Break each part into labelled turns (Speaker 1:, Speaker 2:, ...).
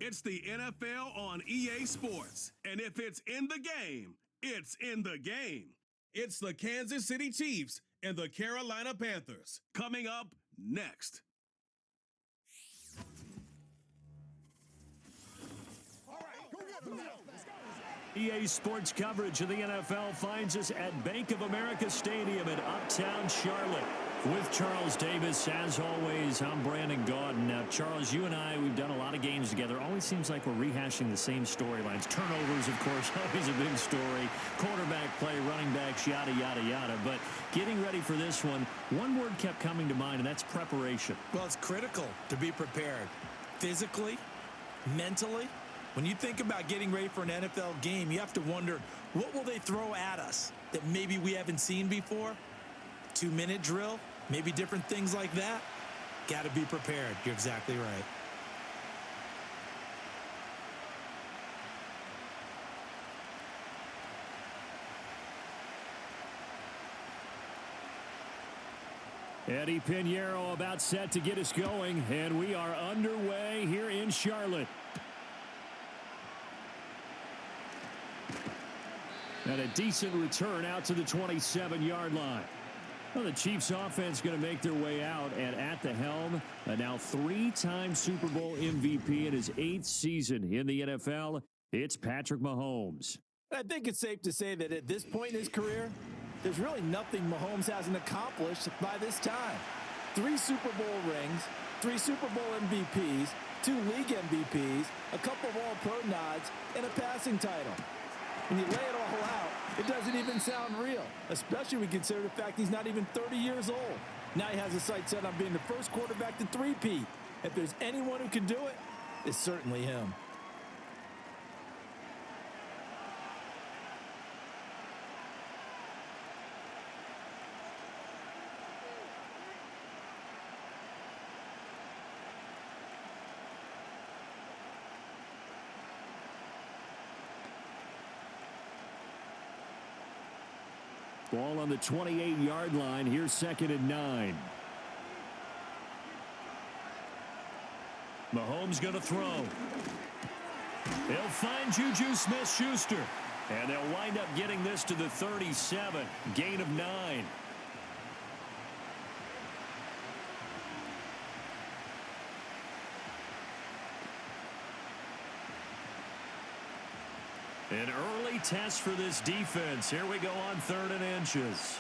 Speaker 1: It's the NFL on EA Sports. And if it's in the game, it's in the game. It's the Kansas City Chiefs and the Carolina Panthers. Coming up next.
Speaker 2: EA Sports coverage of the NFL finds us at Bank of America Stadium in Uptown Charlotte. With Charles Davis, as always, I'm Brandon Gaudin. Now, Charles, you and I, we've done a lot of games together. Always seems like we're rehashing the same storylines. Turnovers, of course, always a big story. Quarterback play, running backs, yada, yada, yada. But getting ready for this one word kept coming to mind, and that's preparation.
Speaker 3: Well, it's critical to be prepared. Physically, mentally. When you think about getting ready for an NFL game, you have to wonder, what will they throw at us that maybe we haven't seen before? 2-minute drill, maybe different things like that. Got to be prepared. You're exactly right.
Speaker 2: Eddie Pinheiro about set to get us going, and we are underway here in Charlotte. And a decent return out to the 27-yard line. Well, the Chiefs offense going to make their way out, and at the helm, a now 3-time Super Bowl MVP in his 8th season in the NFL, it's Patrick Mahomes.
Speaker 3: I think it's safe to say that at this point in his career, there's really nothing Mahomes hasn't accomplished by this time. 3 Super Bowl rings, 3 Super Bowl MVPs, 2 league MVPs, a couple of All-Pro nods, and a passing title. When you lay it all out, it doesn't even sound real, especially when you consider the fact he's not even 30 years old. Now he has his sights set on being the first quarterback to three-peat. If there's anyone who can do it, it's certainly him.
Speaker 2: Ball on the 28-yard line. Here's 2nd and 9. Mahomes going to throw. They'll find Juju Smith-Schuster. And they'll wind up getting this to the 37. Gain of 9. An early test for this defense. Here we go on 3rd and inches.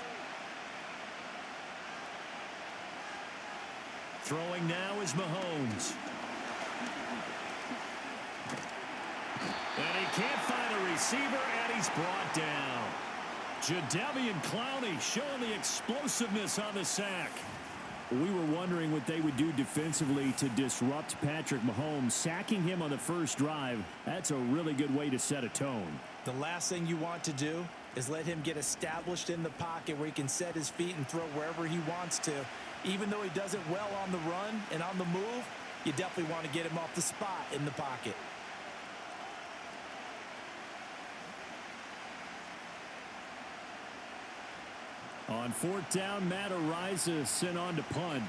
Speaker 2: Throwing now is Mahomes. And he can't find a receiver, and he's brought down. Jadeveon Clowney showing the explosiveness on the sack. We were wondering what they would do defensively to disrupt Patrick Mahomes. Sacking him on the first drive, that's a really good way to set a tone.
Speaker 3: The last thing you want to do is let him get established in the pocket where he can set his feet and throw wherever he wants to. Even though he does it well on the run and on the move, you definitely want to get him off the spot in the pocket.
Speaker 2: On 4th down, Matt Araiza sent on to punt.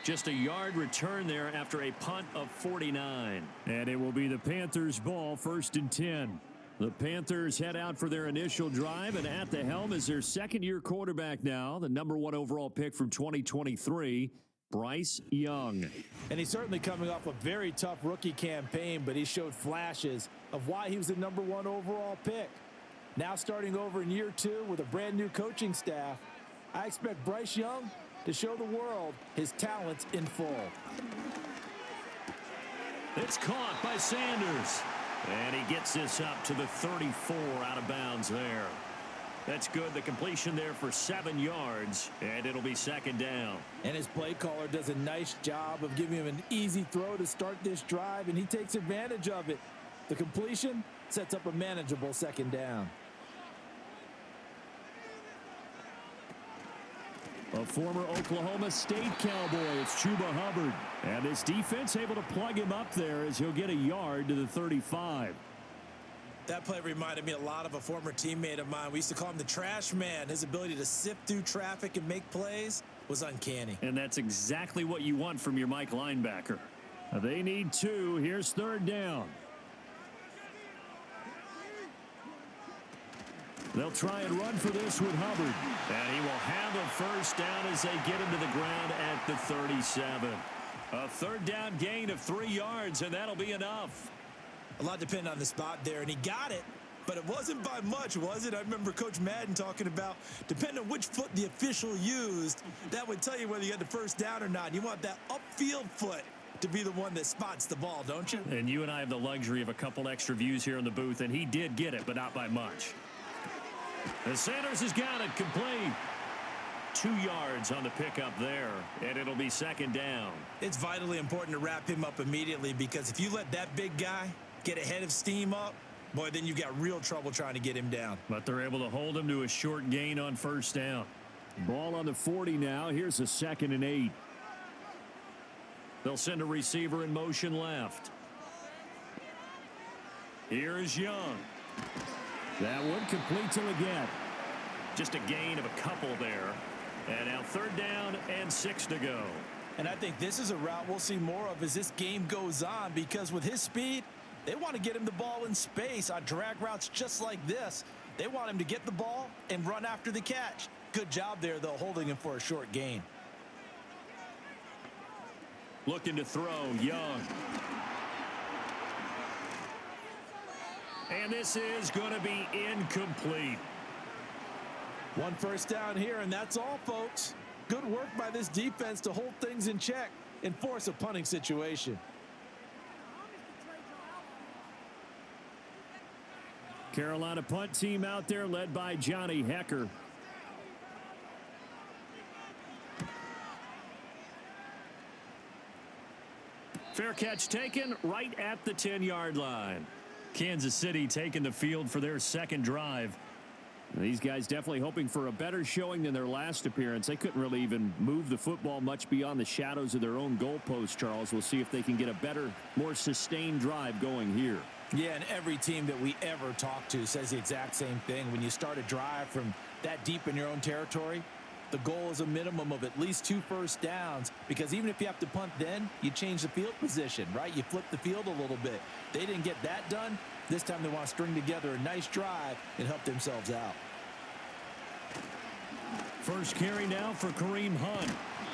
Speaker 2: Just a yard return there after a punt of 49. And it will be the Panthers' ball, 1st and 10. The Panthers head out for their initial drive, and at the helm is their second-year quarterback now, the number 1 overall pick from 2023, Bryce Young.
Speaker 3: And he's certainly coming off a very tough rookie campaign, but he showed flashes of why he was the number 1 overall pick. Now starting over in year 2 with a brand new coaching staff, I expect Bryce Young to show the world his talents in full.
Speaker 2: It's caught by Sanders. And he gets this up to the 34 out of bounds there. That's good. The completion there for 7 yards, and it'll be 2nd down.
Speaker 3: And his play caller does a nice job of giving him an easy throw to start this drive, and he takes advantage of it. The completion sets up a manageable 2nd down.
Speaker 2: A former Oklahoma State Cowboy, it's Chuba Hubbard. And this defense able to plug him up there as he'll get a yard to the 35.
Speaker 3: That play reminded me a lot of a former teammate of mine. We used to call him the trash man. His ability to sift through traffic and make plays was uncanny.
Speaker 2: And that's exactly what you want from your Mike linebacker. They need 2. Here's 3rd down. They'll try and run for this with Hubbard. And he will have a first down as they get him to the ground at the 37. A 3rd down gain of 3 yards, and that'll be enough.
Speaker 3: A lot depended on the spot there, and he got it. But it wasn't by much, was it? I remember Coach Madden talking about, depending on which foot the official used, that would tell you whether you had the first down or not. You want that upfield foot to be the one that spots the ball, don't you?
Speaker 2: And you and I have the luxury of a couple extra views here in the booth, and he did get it, but not by much. And Sanders has got it complete. 2 yards on the pickup there, and it'll be 2nd down.
Speaker 3: It's vitally important to wrap him up immediately, because if you let that big guy get ahead of steam up, boy, then you've got real trouble trying to get him down.
Speaker 2: But they're able to hold him to a short gain on 1st down. Ball on the 40 now. Here's a 2nd and 8. They'll send a receiver in motion left. Here's Young. That one complete to Leggett. Just a gain of a couple there. And now 3rd down and 6 to go.
Speaker 3: And I think this is a route we'll see more of as this game goes on, because with his speed, they want to get him the ball in space on drag routes just like this. They want him to get the ball and run after the catch. Good job there, though, holding him for a short gain.
Speaker 2: Looking to throw, Young. And this is going to be incomplete.
Speaker 3: 1 first down here, and that's all, folks. Good work by this defense to hold things in check and force a punting situation.
Speaker 2: Carolina punt team out there led by Johnny Hecker. Fair catch taken right at the 10-yard line. Kansas City taking the field for their 2nd drive. These guys definitely hoping for a better showing than their last appearance. They couldn't really even move the football much beyond the shadows of their own goalpost, Charles. We'll see if they can get a better, more sustained drive going here.
Speaker 3: Yeah, and every team that we ever talk to says the exact same thing. When you start a drive from that deep in your own territory, the goal is a minimum of at least 2 first downs, because even if you have to punt then, you change the field position, right? You flip the field a little bit. They didn't get that done. This time they want to string together a nice drive and help themselves out.
Speaker 2: First carry now for Kareem Hunt.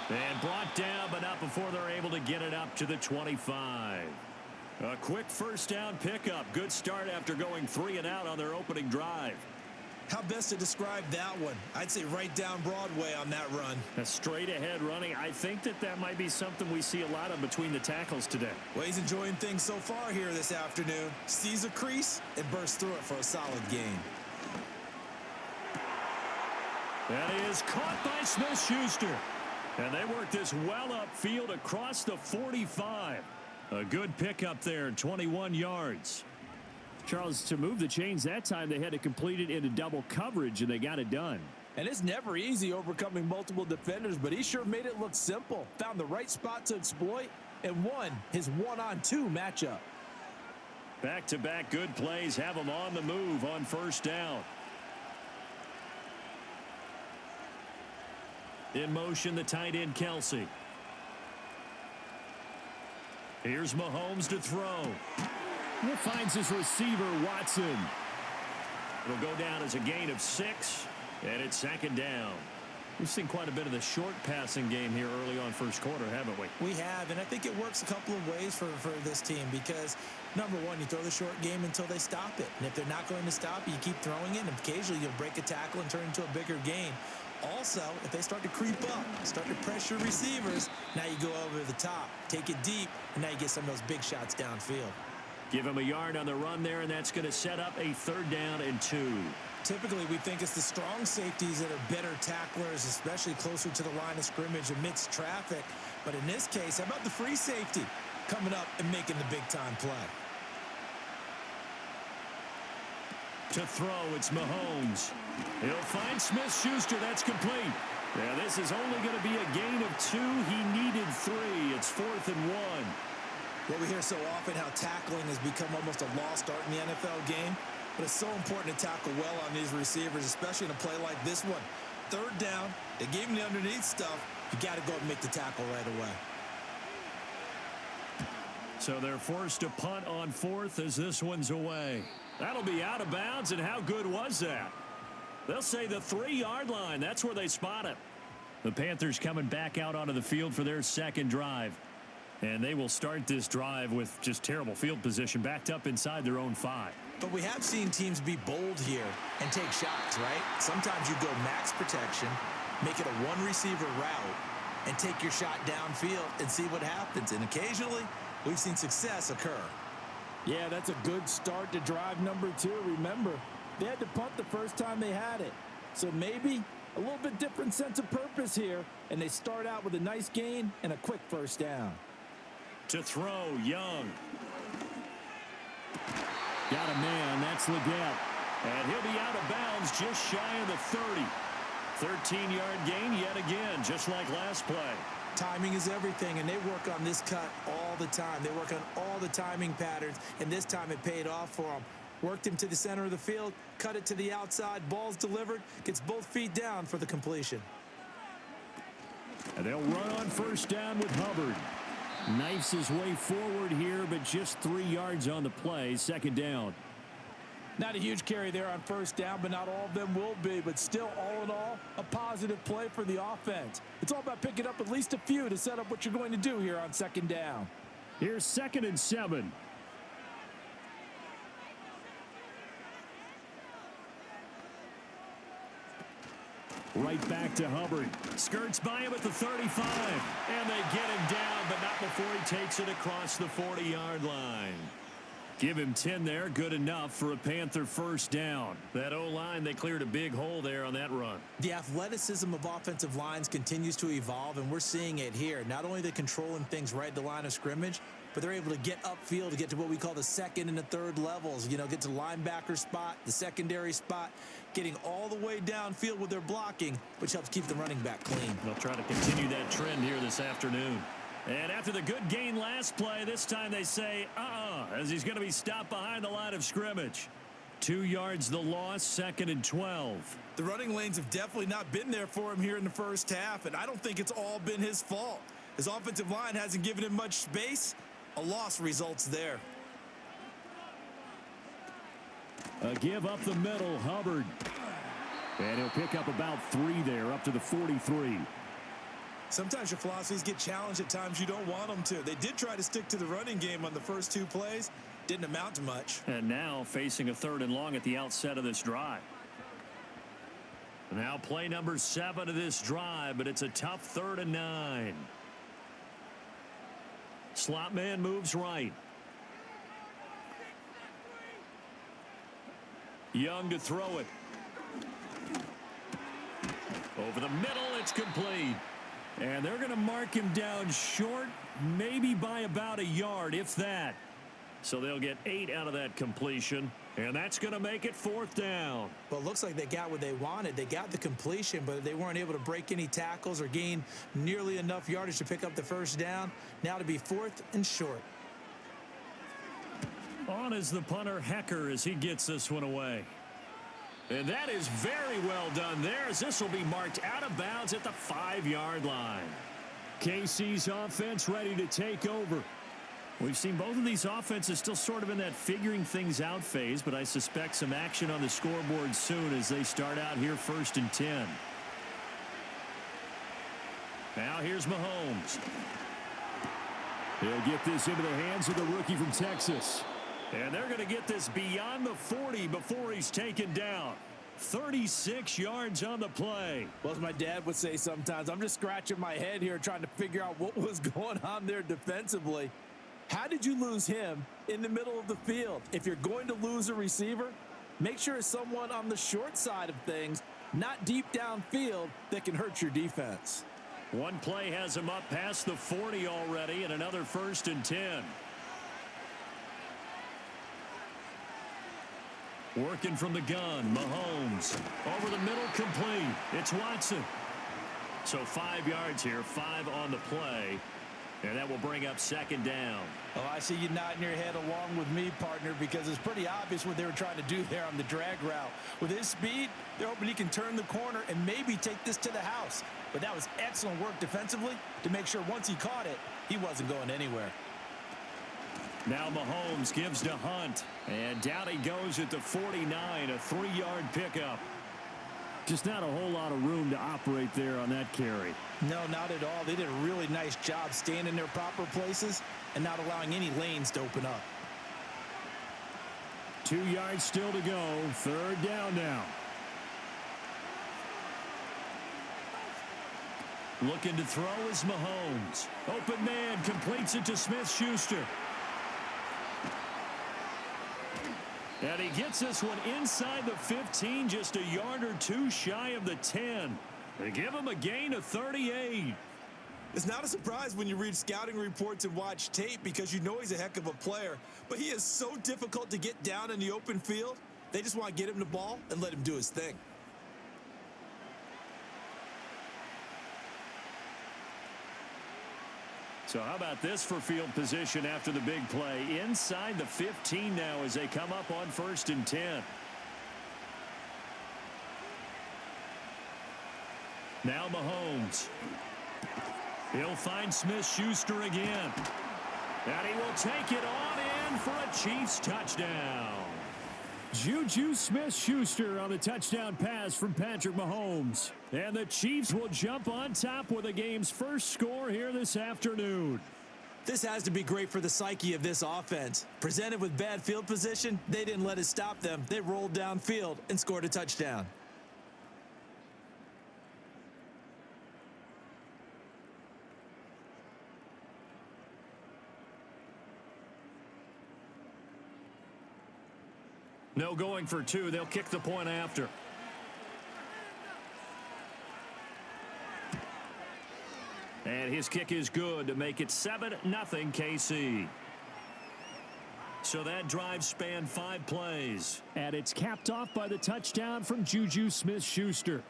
Speaker 2: And brought down, but not before they're able to get it up to the 25. A quick first down pickup. Good start after going 3 and out on their opening drive.
Speaker 3: How best to describe that one? I'd say right down Broadway on that run.
Speaker 2: A straight ahead running. I think that might be something we see a lot of between the tackles today.
Speaker 3: Well, he's enjoying things so far here this afternoon. Sees a crease and bursts through it for a solid gain.
Speaker 2: That is caught by Smith-Schuster. And they work this well upfield across the 45. A good pickup there, 21 yards. Charles, to move the chains that time, they had to complete it into double coverage, and they got it done.
Speaker 3: And it's never easy overcoming multiple defenders, but he sure made it look simple. Found the right spot to exploit and won his 1-on-2 matchup.
Speaker 2: Back-to-back good plays have him on the move on first down. In motion, the tight end, Kelsey. Here's Mahomes to throw. He finds his receiver, Watson. It'll go down as a gain of 6, and it's 2nd down. We've seen quite a bit of the short passing game here early on first quarter, haven't we?
Speaker 3: We have, and I think it works a couple of ways for this team because, number one, you throw the short game until they stop it. And if they're not going to stop it, you keep throwing it, and occasionally you'll break a tackle and turn into a bigger gain. Also, if they start to creep up, start to pressure receivers, now you go over the top, take it deep, and now you get some of those big shots downfield.
Speaker 2: Give him a yard on the run there, and that's going to set up a 3rd down and 2.
Speaker 3: Typically, we think it's the strong safeties that are better tacklers, especially closer to the line of scrimmage amidst traffic. But in this case, how about the free safety coming up and making the big-time play?
Speaker 2: To throw, it's Mahomes. He'll find Smith-Schuster. That's complete. Yeah, this is only going to be a gain of 2. He needed 3. It's 4th and 1.
Speaker 3: Well, we hear so often how tackling has become almost a lost art in the NFL game. But it's so important to tackle well on these receivers, especially in a play like this one. Third down, they gave him the underneath stuff. You got to go and make the tackle right away.
Speaker 2: So they're forced to punt on fourth as this one's away. That'll be out of bounds, and how good was that? They'll say the 3-yard line. That's where they spot it. The Panthers coming back out onto the field for their second drive. And they will start this drive with just terrible field position, backed up inside their own 5.
Speaker 3: But we have seen teams be bold here and take shots, right? Sometimes you go max protection, make it a one-receiver route, and take your shot downfield and see what happens. And occasionally, we've seen success occur.
Speaker 4: Yeah, that's a good start to drive number 2. Remember, they had to punt the first time they had it. So maybe a little bit different sense of purpose here, and they start out with a nice gain and a quick first down.
Speaker 2: To throw, Young. Got a man, that's Leggett. And he'll be out of bounds just shy of the 30. 13-yard gain yet again, just like last play.
Speaker 3: Timing is everything, and they work on this cut all the time. They work on all the timing patterns, and this time it paid off for them. Worked him to the center of the field, cut it to the outside, ball's delivered, gets both feet down for the completion.
Speaker 2: And they'll run on first down with Hubbard. Knifes his way forward here, but just 3 yards on the play. Second down.
Speaker 4: Not a huge carry there on first down, but not all of them will be. But still, all in all, a positive play for the offense. It's all about picking up at least a few to set up what you're going to do here on second down.
Speaker 2: Here's 2nd and 7. Right back to Hubbard. Skirts by him at the 35. And they get him down, but not before he takes it across the 40-yard line. Give him 10 there. Good enough for a Panther first down. That O-line, they cleared a big hole there on that run.
Speaker 3: The athleticism of offensive lines continues to evolve, and we're seeing it here. Not only are they controlling things right at the line of scrimmage, but they're able to get upfield to get to what we call the second and the third levels. You know, get to the linebacker spot, the secondary spot, getting all the way downfield with their blocking, which helps keep the running back clean.
Speaker 2: They'll try to continue that trend here this afternoon. And after the good gain last play, this time they say, as he's going to be stopped behind the line of scrimmage. 2 yards the loss, 2nd and 12.
Speaker 3: The running lanes have definitely not been there for him here in the first half, and I don't think it's all been his fault. His offensive line hasn't given him much space. A loss results there.
Speaker 2: A give up the middle, Hubbard. And he'll pick up about 3 there, up to the 43.
Speaker 3: Sometimes your philosophies get challenged at times you don't want them to. They did try to stick to the running game on the first 2 plays. Didn't amount to much.
Speaker 2: And now facing a 3rd and long at the outset of this drive. Now play number 7 of this drive, but it's a tough 3rd and 9. Slot man moves right. Young to throw it. Over the middle, it's complete. And they're going to mark him down short, maybe by about a yard, if that. So they'll get 8 out of that completion, and that's going to make it 4th down.
Speaker 3: Well, it looks like they got what they wanted. They got the completion, but they weren't able to break any tackles or gain nearly enough yardage to pick up the first down. Now to be 4th and short.
Speaker 2: On is the punter, Hecker, as he gets this one away. And that is very well done there, as this will be marked out of bounds at the 5-yard line. KC's offense ready to take over. We've seen both of these offenses still sort of in that figuring things out phase, but I suspect some action on the scoreboard soon as they start out here 1st and 10. Now here's Mahomes. He'll get this into the hands of the rookie from Texas. And they're going to get this beyond the 40 before he's taken down. 36 yards on the play.
Speaker 4: Well, as my dad would say sometimes, I'm just scratching my head here trying to figure out what was going on there defensively. How did you lose him in the middle of the field? If you're going to lose a receiver, make sure it's someone on the short side of things, not deep downfield, that can hurt your defense.
Speaker 2: One play has him up past the 40 already, and another 1st and 10. Working from the gun, Mahomes. Over the middle, complete. It's Watson. So 5 yards here, 5 on the play. And that will bring up second down.
Speaker 4: Oh, I see you nodding your head along with me, partner, because it's pretty obvious what they were trying to do there on the drag route. With his speed, they're hoping he can turn the corner and maybe take this to the house. But that was excellent work defensively to make sure once he caught it, he wasn't going anywhere.
Speaker 2: Now Mahomes gives to Hunt. And down he goes at the 49, a 3-yard pickup. Just not a whole lot of room to operate there on that carry.
Speaker 4: No, not at all. They did a really nice job staying in their proper places and not allowing any lanes to open up.
Speaker 2: 2 yards still to go. Third down now. Looking to throw is Mahomes. Open man, completes it to Smith-Schuster. And he gets this one inside the 15, just a yard or two shy of the 10. They give him a gain of 38.
Speaker 4: It's not a surprise when you read scouting reports and watch tape because you know he's a heck of a player. But he is so difficult to get down in the open field. They just want to get him the ball and let him do his thing.
Speaker 2: So how about this for field position after the big play? Inside the 15 now as they come up on 1st and 10. Now Mahomes. He'll find Smith-Schuster again. And he will take it on in for a Chiefs touchdown. Juju Smith-Schuster on the touchdown pass from Patrick Mahomes. And the Chiefs will jump on top with the game's first score here this afternoon.
Speaker 4: This has to be great for the psyche of this offense. Presented with bad field position, they didn't let it stop them. They rolled downfield and scored a touchdown.
Speaker 2: No going for 2. They'll kick the point after. And his kick is good to make it 7-0 KC. So that drive spanned 5 plays. And it's capped off by the touchdown from Juju Smith-Schuster.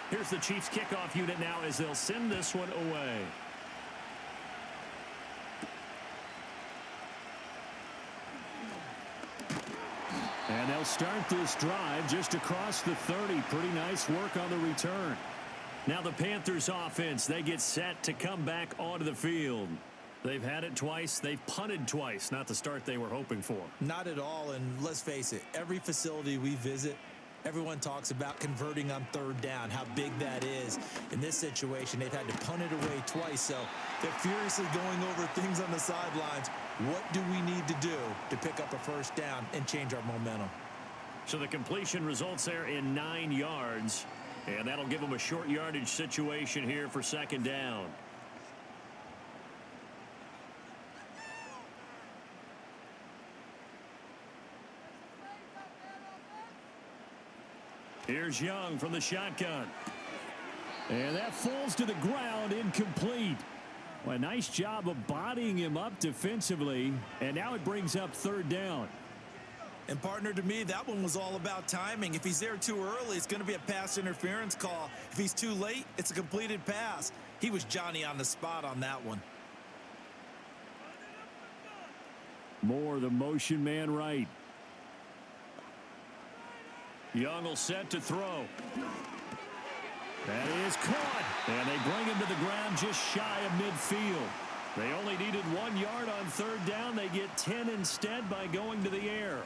Speaker 2: Here's the Chiefs kickoff unit now as they'll send this one away. And they'll start this drive just across the 30. Pretty nice work on the return. Now the Panthers offense, they get set to come back onto the field. They've had it twice. They've punted twice. Not the start they were hoping for.
Speaker 4: Not at all, and let's face it, every facility we visit, everyone talks about converting on 3rd down, how big that is. In this situation, they've had to punt it away twice, so they're furiously going over things on the sidelines. What do we need to do to pick up a 1st down and change our momentum?
Speaker 2: So the completion results there in 9 yards, and that'll give them a short yardage situation here for 2nd down. Here's Young from the shotgun. And that falls to the ground, incomplete. Well, a nice job of bodying him up defensively. And now it brings up 3rd down.
Speaker 4: And partner, to me, that one was all about timing. If he's there too early, it's going to be a pass interference call. If he's too late, it's a completed pass. He was Johnny on the spot on that one.
Speaker 2: Moore, the motion man right. Young will set to throw. That is caught. And they bring him to the ground just shy of midfield. They only needed 1 yard on 3rd down. They get 10 instead by going to the air.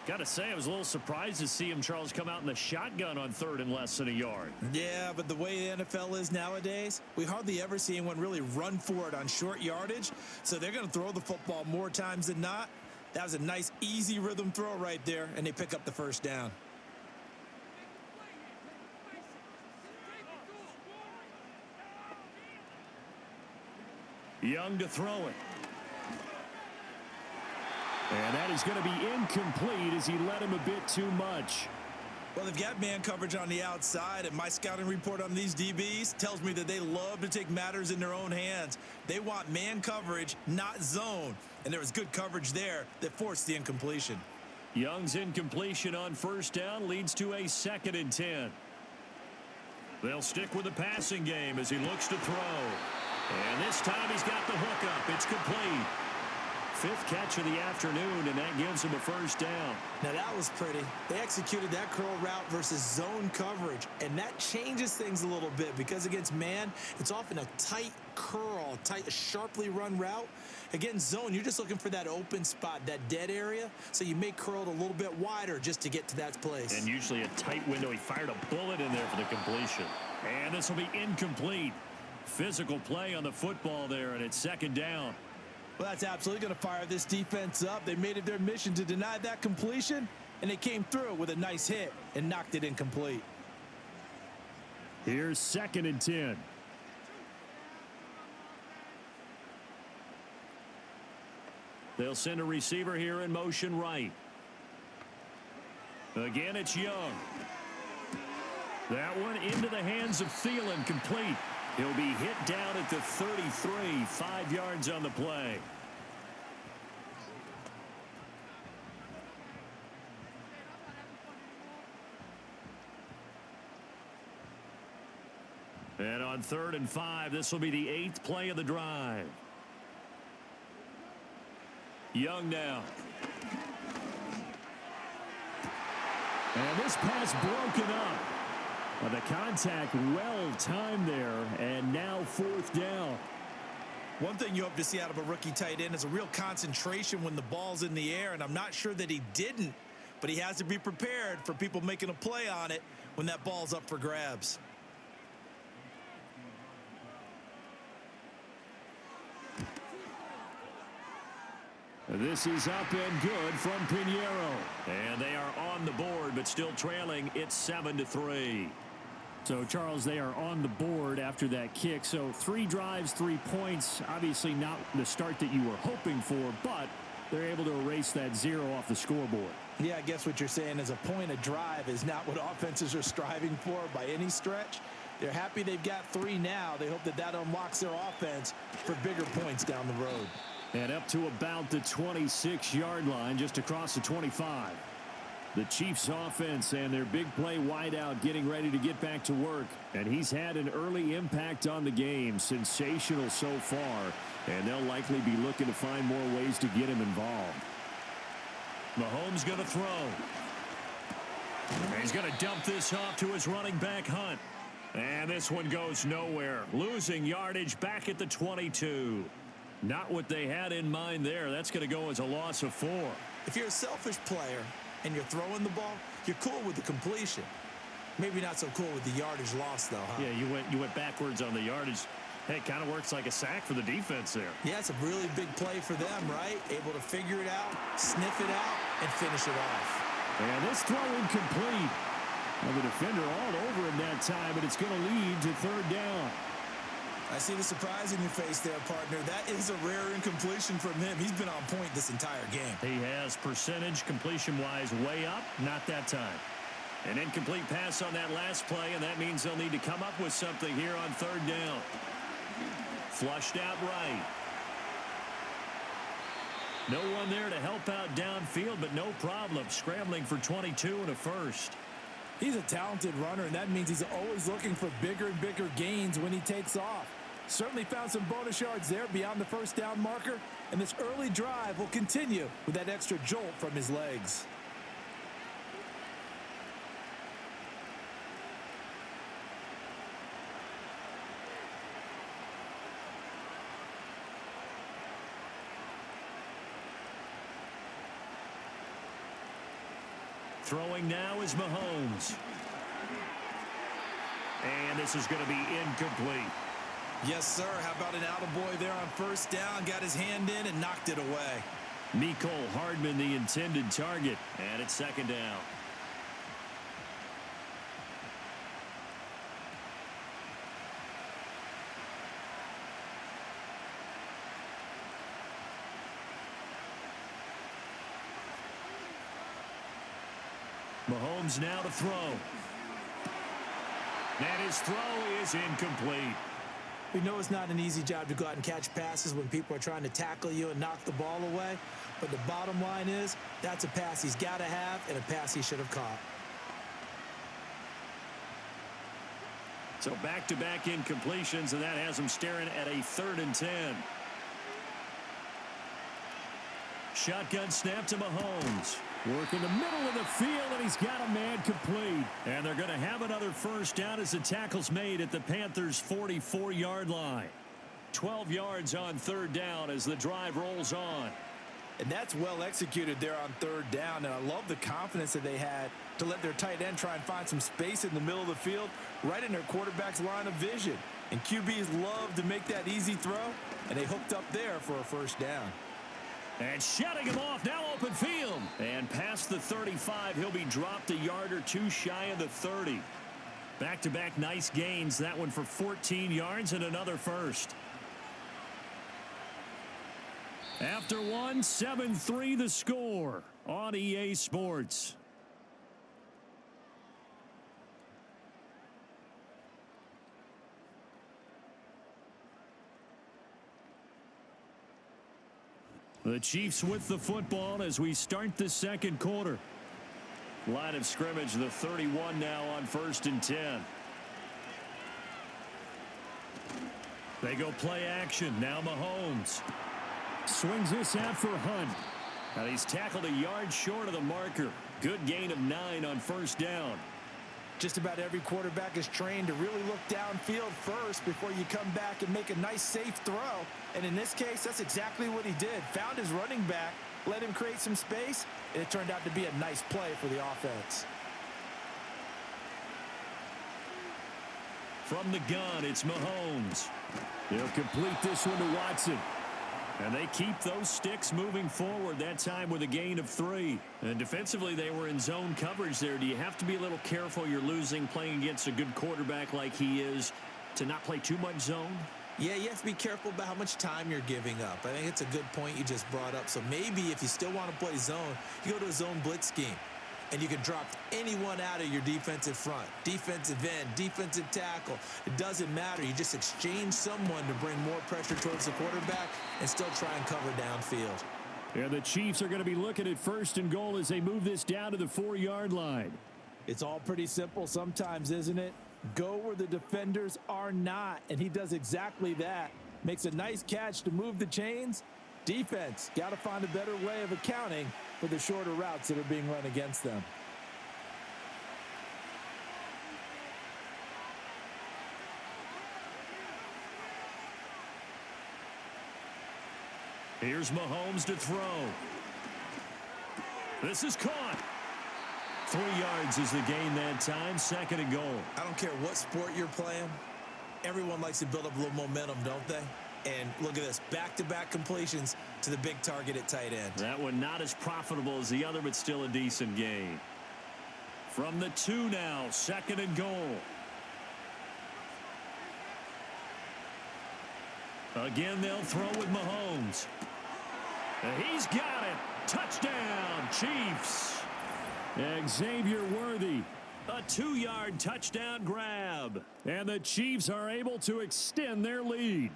Speaker 2: Got to say, I was a little surprised to see him, Charles, come out in the shotgun on 3rd and less than a yard.
Speaker 4: Yeah, but the way the NFL is nowadays, we hardly ever see anyone really run for it on short yardage. So they're going to throw the football more times than not. That was a nice, easy rhythm throw right there, and they pick up the 1st down.
Speaker 2: Young to throw it. And that is going to be incomplete as he led him a bit too much.
Speaker 4: Well, they've got man coverage on the outside, and my scouting report on these DBs tells me that they love to take matters in their own hands. They want man coverage, not zone. And there was good coverage there that forced the incompletion.
Speaker 2: Young's incompletion on first down leads to a 2nd and 10. They'll stick with the passing game as he looks to throw. And this time he's got the hook up. It's complete. 5th catch of the afternoon, and that gives him a first down.
Speaker 4: Now that was pretty. They executed that curl route versus zone coverage, and that changes things a little bit because against man, it's often a tight curl, tight, sharply run route. Against zone, you're just looking for that open spot, that dead area, so you may curl it a little bit wider just to get to that place.
Speaker 2: And usually a tight window. He fired a bullet in there for the completion. And this will be incomplete. Physical play on the football there, and it's 2nd down.
Speaker 4: Well, that's absolutely going to fire this defense up. They made it their mission to deny that completion, and they came through with a nice hit and knocked it incomplete.
Speaker 2: Here's 2nd and 10. They'll send a receiver here in motion right. Again, it's Young. That one into the hands of Thielen, complete. He'll be hit down at the 33, 5 yards on the play. And on 3rd and 5, this will be the 8th play of the drive. Young now. And this pass broken up. The contact well timed there, and now 4th down.
Speaker 4: One thing you hope to see out of a rookie tight end is a real concentration when the ball's in the air, and I'm not sure that he didn't, but he has to be prepared for people making a play on it when that ball's up for grabs.
Speaker 2: This is up and good from Pinheiro. And they are on the board, but still trailing. It's 7-3.
Speaker 5: So, Charles, they are on the board after that kick. So 3 drives, 3 points. Obviously not the start that you were hoping for, but they're able to erase that 0 off the scoreboard.
Speaker 4: Yeah, I guess what you're saying is a point a drive is not what offenses are striving for by any stretch. They're happy they've got 3 now. They hope that that unlocks their offense for bigger points down the road.
Speaker 2: And up to about the 26-yard line, just across the 25. The Chiefs offense and their big play wideout getting ready to get back to work. And he's had an early impact on the game. Sensational so far. And they'll likely be looking to find more ways to get him involved. Mahomes going to throw. And he's going to dump this off to his running back, Hunt. And this one goes nowhere. Losing yardage back at the 22. Not what they had in mind there. That's going to go as a loss of 4.
Speaker 4: If you're a selfish player and you're throwing the ball, you're cool with the completion. Maybe not so cool with the yardage loss, though, huh?
Speaker 2: Yeah, you went backwards on the yardage. Hey, it kind of works like a sack for the defense there.
Speaker 4: Yeah, it's a really big play for them, right? Able to figure it out, sniff it out, and finish it off.
Speaker 2: And this throw incomplete. Well, the defender all over him that time, but it's going to lead to 3rd down.
Speaker 4: I see the surprise in your face there, partner. That is a rare incompletion from him. He's been on point this entire game.
Speaker 2: He has percentage completion-wise way up, not that time. An incomplete pass on that last play, and that means they'll need to come up with something here on 3rd down. Flushed out right. No one there to help out downfield, but no problem. Scrambling for 22 and a first.
Speaker 4: He's a talented runner, and that means he's always looking for bigger and bigger gains when he takes off. Certainly found some bonus yards there beyond the first down marker, and this early drive will continue with that extra jolt from his legs.
Speaker 2: Throwing now is Mahomes. And this is going to be incomplete.
Speaker 4: Yes, sir. How about an attaboy there on first down? Got his hand in and knocked it away.
Speaker 2: Mecole Hardman, the intended target. And it's 2nd down. Mahomes now to throw. And his throw is incomplete.
Speaker 4: We know it's not an easy job to go out and catch passes when people are trying to tackle you and knock the ball away. But the bottom line is, that's a pass he's got to have and a pass he should have caught.
Speaker 2: So back-to-back incompletions, and that has him staring at a 3rd and 10. Shotgun snap to Mahomes. Work in the middle of the field, and he's got a man complete. And they're going to have another first down as the tackle's made at the Panthers' 44-yard line. 12 yards on 3rd down as the drive rolls on.
Speaker 4: And that's well executed there on 3rd down, and I love the confidence that they had to let their tight end try and find some space in the middle of the field, right in their quarterback's line of vision. And QBs love to make that easy throw, and they hooked up there for a first down.
Speaker 2: And shutting him off, now open field. And past the 35, he'll be dropped a yard or two shy of the 30. Back-to-back nice gains, that one for 14 yards and another first. After one, 7-3 the score on EA Sports. The Chiefs with the football as we start the second quarter. Line of scrimmage, the 31 now on 1st and 10. They go play action. Now Mahomes. Swings this out for Hunt. And he's tackled a yard short of the marker. Good gain of 9 on 1st down.
Speaker 4: Just about every quarterback is trained to really look downfield first before you come back and make a nice safe throw. And in this case, that's exactly what he did. Found his running back, let him create some space, and it turned out to be a nice play for the offense.
Speaker 2: From the gun, it's Mahomes. They'll complete this one to Watson. And they keep those sticks moving forward, that time with a gain of 3. And defensively, they were in zone coverage there. Do you have to be a little careful you're losing playing against a good quarterback like he is to not play too much zone?
Speaker 4: Yeah, you have to be careful about how much time you're giving up. I think it's a good point you just brought up. So maybe if you still want to play zone, you go to a zone blitz scheme. And you can drop anyone out of your defensive front, defensive end, defensive tackle. It doesn't matter. You just exchange someone to bring more pressure towards the quarterback and still try and cover downfield.
Speaker 5: Yeah, the Chiefs are going to be looking at 1st and goal as they move this down to the 4-yard line.
Speaker 4: It's all pretty simple sometimes, isn't it? Go where the defenders are not, and he does exactly that. Makes a nice catch to move the chains. Defense, got to find a better way of accounting for the shorter routes that are being run against them.
Speaker 2: Here's Mahomes to throw. This is caught. 3 yards is the gain that time. 2nd and goal.
Speaker 4: I don't care what sport you're playing. Everyone likes to build up a little momentum, don't they? And look at this, back-to-back completions to the big target at tight end.
Speaker 2: That one not as profitable as the other, but still a decent gain. From the 2 now, 2nd and goal. Again, they'll throw with Mahomes. He's got it. Touchdown, Chiefs.
Speaker 5: Xavier Worthy.
Speaker 2: A 2-yard touchdown grab.
Speaker 5: And the Chiefs are able to extend their lead.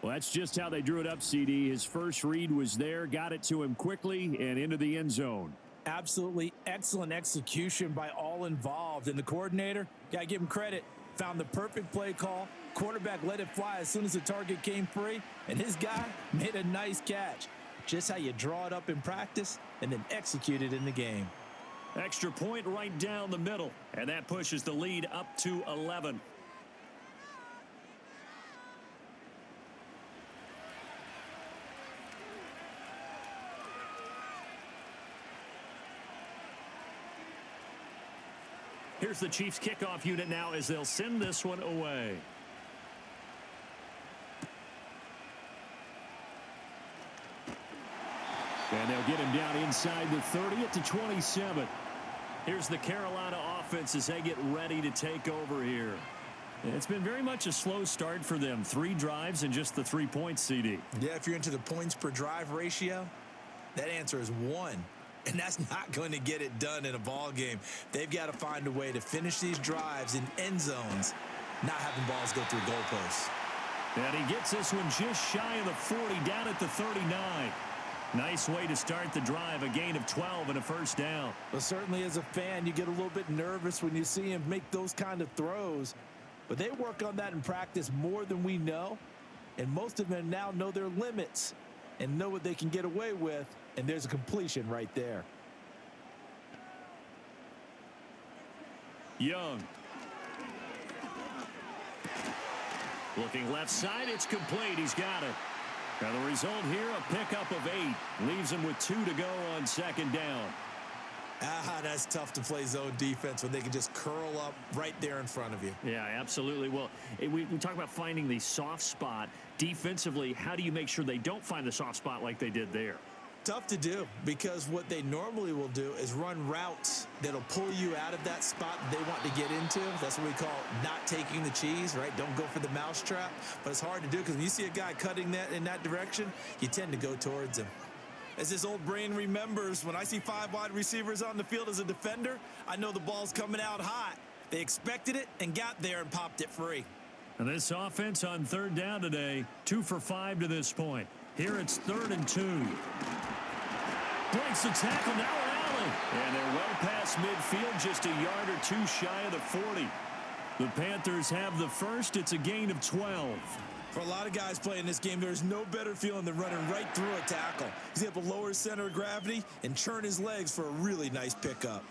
Speaker 5: Well, that's just how they drew it up, CD. His first read was there, got it to him quickly and into the end zone.
Speaker 4: Absolutely excellent execution by all involved. And the coordinator, got to give him credit, found the perfect play call. Quarterback let it fly as soon as the target came free, and his guy made a nice catch. Just how you draw it up in practice and then execute it in the game.
Speaker 2: Extra point right down the middle, and that pushes the lead up to 11. Here's the Chiefs kickoff unit now as they'll send this one away.
Speaker 5: And they'll get him down inside the 30 at the 27.
Speaker 2: Here's the Carolina offense as they get ready to take over here. It's been very much a slow start for them. 3 drives and just the 3 points, CD.
Speaker 4: Yeah, if you're into the points per drive ratio, that answer is 1. And that's not going to get it done in a ball game. They've got to find a way to finish these drives in end zones not having balls go through goalposts.
Speaker 2: And he gets this one just shy of the 40, down at the 39. Nice way to start the drive, a gain of 12 and a first down.
Speaker 4: Well, certainly as a fan, you get a little bit nervous when you see him make those kind of throws. But they work on that in practice more than we know. And most of them now know their limits and know what they can get away with. And there's a completion right there.
Speaker 2: Young. Looking left side, it's complete. He's got it. Now the result here, a pickup of 8. Leaves him with 2 to go on second down.
Speaker 4: That's tough to play zone defense when they can just curl up right there in front of you.
Speaker 2: Yeah, absolutely. Well, we talk about finding the soft spot. Defensively, how do you make sure they don't find the soft spot like they did there?
Speaker 4: Tough to do, because what they normally will do is run routes that'll pull you out of that spot that they want to get into. That's what we call not taking the cheese, right? Don't go for the mousetrap. But it's hard to do because when you see a guy cutting that in that direction, you tend to go towards him. As his old brain remembers, when I see 5 wide receivers on the field as a defender, I know the ball's coming out hot. They expected it and got there and popped it free.
Speaker 2: And this offense on third down today, 2 for 5 to this point. Here it's 3rd and 2. Breaks the tackle, now an alley. And they're well past midfield, just a yard or 2 shy of the 40. The Panthers have the first. It's a gain of 12.
Speaker 4: For a lot of guys playing this game, there's no better feeling than running right through a tackle. He's able to lower his center of gravity and churn his legs for a really nice pickup.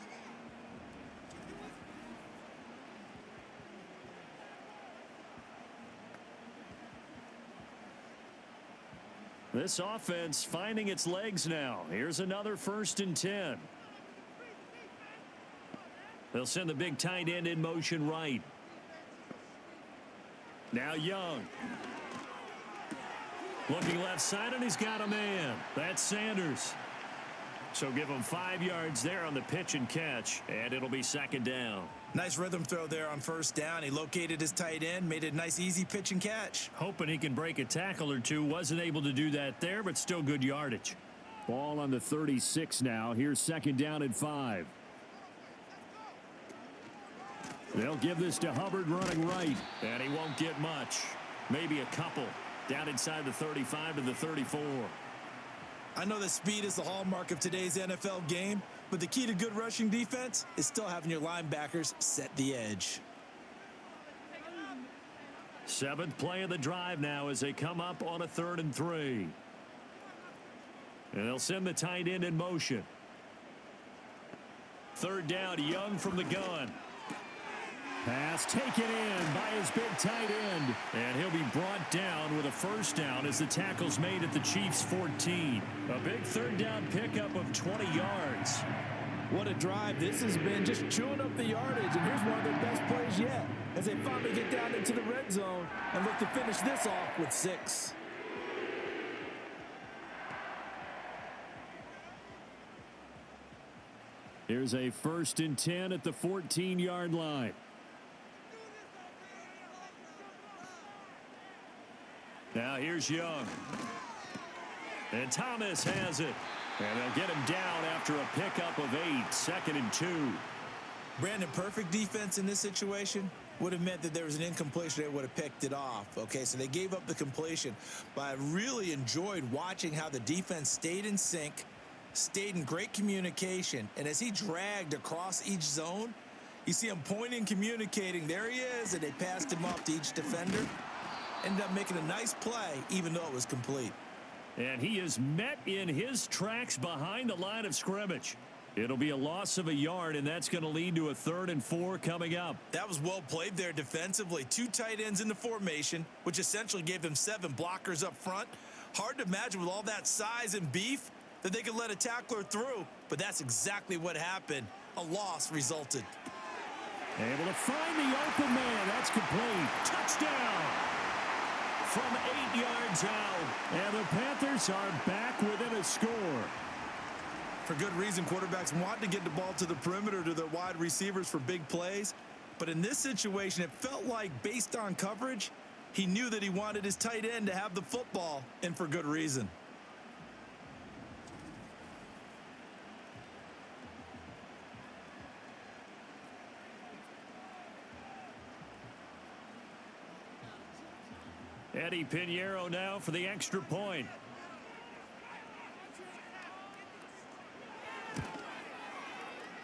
Speaker 2: This offense finding its legs now. Here's another 1st and 10. They'll send the big tight end in motion right. Now Young. Looking left side, and he's got a man. That's Sanders. So give him 5 yards there on the pitch and catch, and it'll be 2nd down.
Speaker 4: Nice rhythm throw there on 1st down. He located his tight end, made it a nice, easy pitch and catch.
Speaker 2: Hoping he can break a tackle or two. Wasn't able to do that there, but still good yardage.
Speaker 5: Ball on the 36 now. Here's 2nd down and 5. They'll give this to Hubbard running right.
Speaker 2: And he won't get much. Maybe a couple. Down inside the 35 to the 34.
Speaker 4: I know that speed is the hallmark of today's NFL game, but the key to good rushing defense is still having your linebackers set the edge.
Speaker 2: 7th play of the drive now as they come up on a 3rd and 3. And they'll send the tight end in motion. 3rd down, Young from the gun.
Speaker 5: Pass taken in by his big tight end.
Speaker 2: And he'll be brought down with a 1st down as the tackle's made at the Chiefs' 14. A big 3rd down pickup of 20 yards.
Speaker 3: What a drive this has been, just chewing up the yardage. And here's one of their best plays yet as they finally get down into the red zone and look to finish this off with 6.
Speaker 5: Here's a 1st and 10 at the 14-yard line.
Speaker 2: Now here's Young. And Thomas has it. And they'll get him down after a pickup of 8. 2nd and 2.
Speaker 4: Brandon, perfect defense in this situation would have meant that there was an incompletion. They would have picked it off. Okay, so they gave up the completion. But I really enjoyed watching how the defense stayed in sync, stayed in great communication. And as he dragged across each zone, you see him pointing, communicating. There he is, and they passed him off to each defender. Ended up making a nice play, even though it was complete.
Speaker 2: And he is met in his tracks behind the line of scrimmage. It'll be a loss of a yard, and that's going to lead to a 3rd and 4 coming up.
Speaker 4: That was well played there defensively. 2 tight ends in the formation, which essentially gave them 7 blockers up front. Hard to imagine with all that size and beef that they could let a tackler through, but that's exactly what happened. A loss resulted.
Speaker 5: Able to find the open man. That's complete.
Speaker 2: Touchdown! From 8 yards out.
Speaker 5: And the Panthers are back within a score.
Speaker 4: For good reason, quarterbacks want to get the ball to the perimeter to their wide receivers for big plays. But in this situation, it felt like, based on coverage, he knew that he wanted his tight end to have the football, and for good reason.
Speaker 2: Eddie Pinheiro now for the extra point.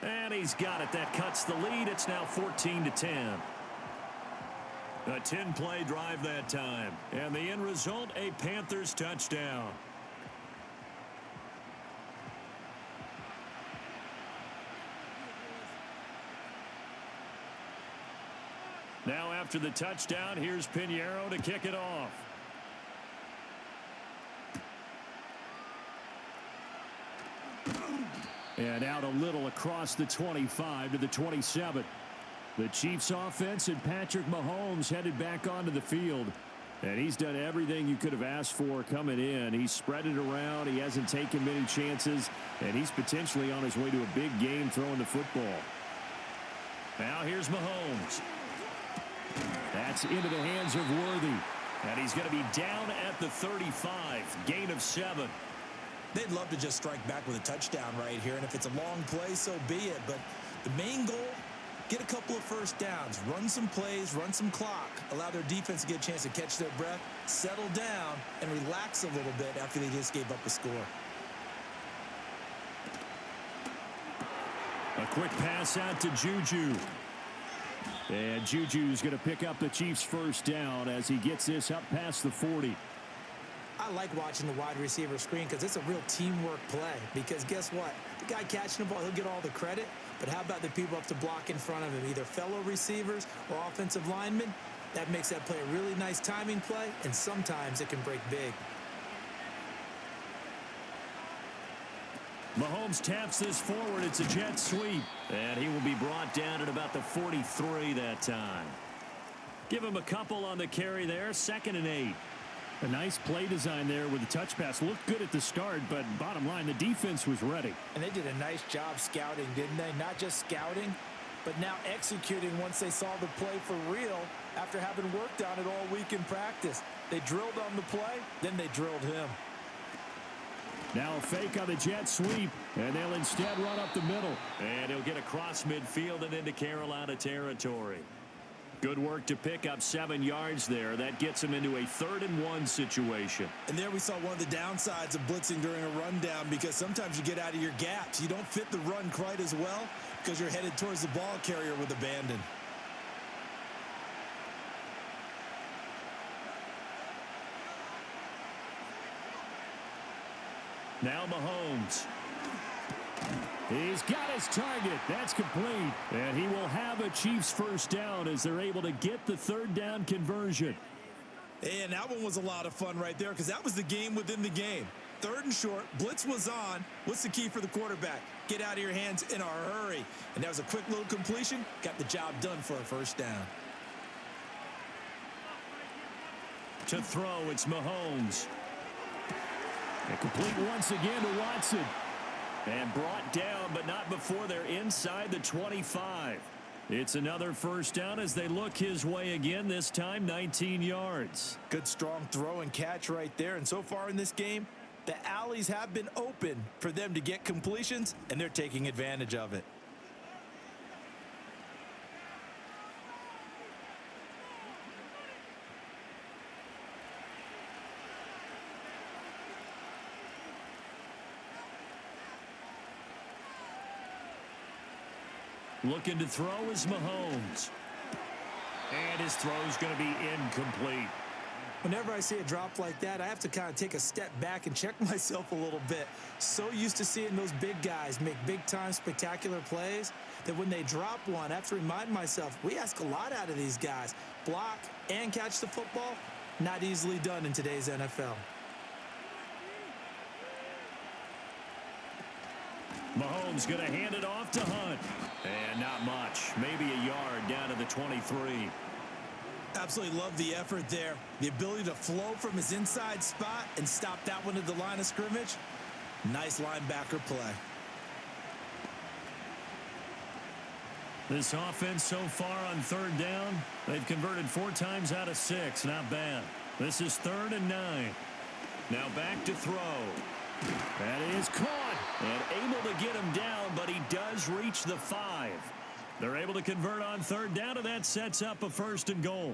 Speaker 2: And he's got it. That cuts the lead. It's now 14-10. A 10-play drive that time. And the end result, a Panthers touchdown. Now after the touchdown, here's Pinheiro to kick it off. And out a little across the 25 to the 27. The Chiefs offense and Patrick Mahomes headed back onto the field. And he's done everything you could have asked for coming in. He's spread it around. He hasn't taken many chances. And he's potentially on his way to a big game throwing the football. Now here's Mahomes. That's into the hands of Worthy. And he's going to be down at the 35. Gain of 7.
Speaker 4: They'd love to just strike back with a touchdown right here. And if it's a long play, so be it. But the main goal, get a couple of first downs, run some plays, run some clock, allow their defense to get a chance to catch their breath, settle down, and relax a little bit after they just gave up a score.
Speaker 2: A quick pass out to Juju. And Juju's going to pick up the Chiefs' first down as he gets this up past the 40.
Speaker 4: I like watching the wide receiver screen because it's a real teamwork play. Because guess what? The guy catching the ball, he'll get all the credit. But how about the people up to block in front of him, either fellow receivers or offensive linemen? That makes that play a really nice timing play, and sometimes it can break big.
Speaker 2: Mahomes taps this forward. It's a jet sweep. And he will be brought down at about the 43 that time. Give him a couple on the carry there. 2nd and 8.
Speaker 5: A nice play design there with the touch pass. Looked good at the start, but bottom line, the defense was ready.
Speaker 3: And they did a nice job scouting, didn't they? Not just scouting, but now executing once they saw the play for real after having worked on it all week in practice. They drilled on the play, then they drilled him.
Speaker 2: Now a fake on the jet sweep, and they'll instead run up the middle. And he'll get across midfield and into Carolina territory. Good work to pick up 7 yards there. That gets him into a 3rd and 1 situation.
Speaker 4: And there we saw one of the downsides of blitzing during a rundown, because sometimes you get out of your gaps. You don't fit the run quite as well because you're headed towards the ball carrier with abandon.
Speaker 2: Now Mahomes. He's got his target. That's complete. And he will have a Chiefs first down as they're able to get the 3rd down conversion.
Speaker 4: And that one was a lot of fun right there because that was the game within the game. 3rd and short. Blitz was on. What's the key for the quarterback? Get out of your hands in a hurry. And that was a quick little completion. Got the job done for a first down.
Speaker 2: To throw, it's Mahomes. And complete once again to Watson. And brought down, but not before they're inside the 25. It's another first down as they look his way again, this time 19 yards.
Speaker 3: Good strong throw and catch right there. And so far in this game, the alleys have been open for them to get completions, and they're taking advantage of it.
Speaker 2: Looking to throw is Mahomes. And his throw's going to be incomplete.
Speaker 4: Whenever I see a drop like that, I have to kind of take a step back and check myself a little bit. So used to seeing those big guys make big-time spectacular plays that when they drop one, I have to remind myself, we ask a lot out of these guys. Block and catch the football, not easily done in today's NFL.
Speaker 2: Mahomes going to hand it off to Hunt. And not much. Maybe a yard down to the 23.
Speaker 4: Absolutely love the effort there. The ability to flow from his inside spot and stop that one at the line of scrimmage. Nice linebacker play.
Speaker 2: This offense so far on 3rd down, they've converted 4 times out of 6. Not bad. This is 3rd and 9. Now back to throw. That is caught. And able to get him down, but he does reach the 5. They're able to convert on 3rd down, and that sets up a 1st and goal.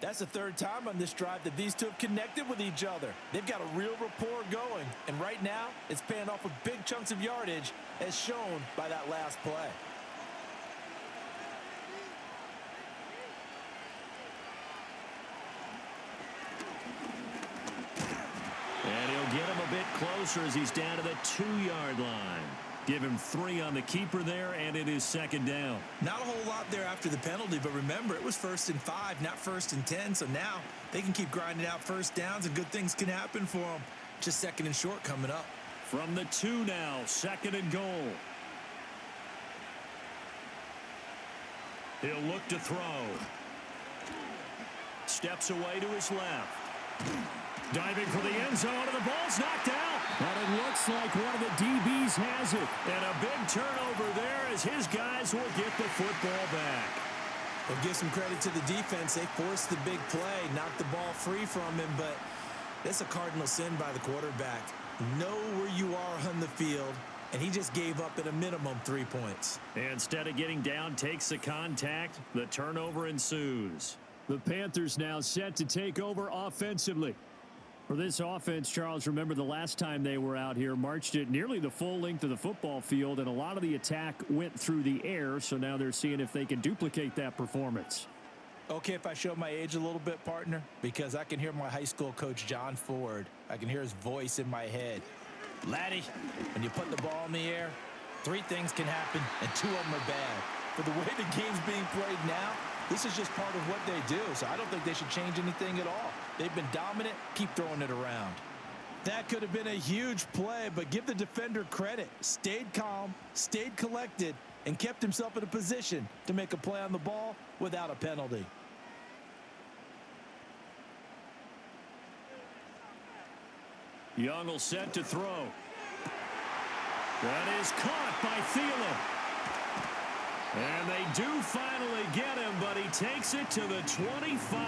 Speaker 4: That's the third time on this drive that these two have connected with each other. They've got a real rapport going, and right now it's paying off with big chunks of yardage as shown by that last play.
Speaker 2: And he'll get him a bit closer as he's down to the 2-yard line. Give him 3 on the keeper there, and it is second down.
Speaker 4: Not a whole lot there after the penalty, but remember, it was 1st and 5, not 1st and 10, so now they can keep grinding out first downs, and good things can happen for them. Just 2nd and short coming up.
Speaker 2: From the 2 now, 2nd and goal. He'll look to throw. Steps away to his left. Diving for the end zone, and the ball's knocked out.
Speaker 5: But it looks like one of the DBs has it.
Speaker 2: And a big turnover there as his guys will get the football back.
Speaker 4: We'll give some credit to the defense. They forced the big play, knocked the ball free from him, but that's a cardinal sin by the quarterback. Know where you are on the field, and he just gave up at a minimum 3 points.
Speaker 2: Instead of getting down, takes the contact. The turnover ensues.
Speaker 5: The Panthers now set to take over offensively. For this offense, Charles, remember the last time they were out here, marched it nearly the full length of the football field, and a lot of the attack went through the air, so now they're seeing if they can duplicate that performance.
Speaker 4: Okay, if I show my age a little bit, partner, because I can hear my high school coach, John Ford. I can hear his voice in my head. Laddie, when you put the ball in the air, 3 things can happen, and 2 of them are bad. For the way the game's being played now, this is just part of what they do, so I don't think they should change anything at all. They've been dominant. Keep throwing it around. That could have been a huge play, but give the defender credit. Stayed calm, stayed collected, and kept himself in a position to make a play on the ball without a penalty.
Speaker 2: Young will set to throw. That is caught by Thielen. And they do finally get him, but he takes it to the 25.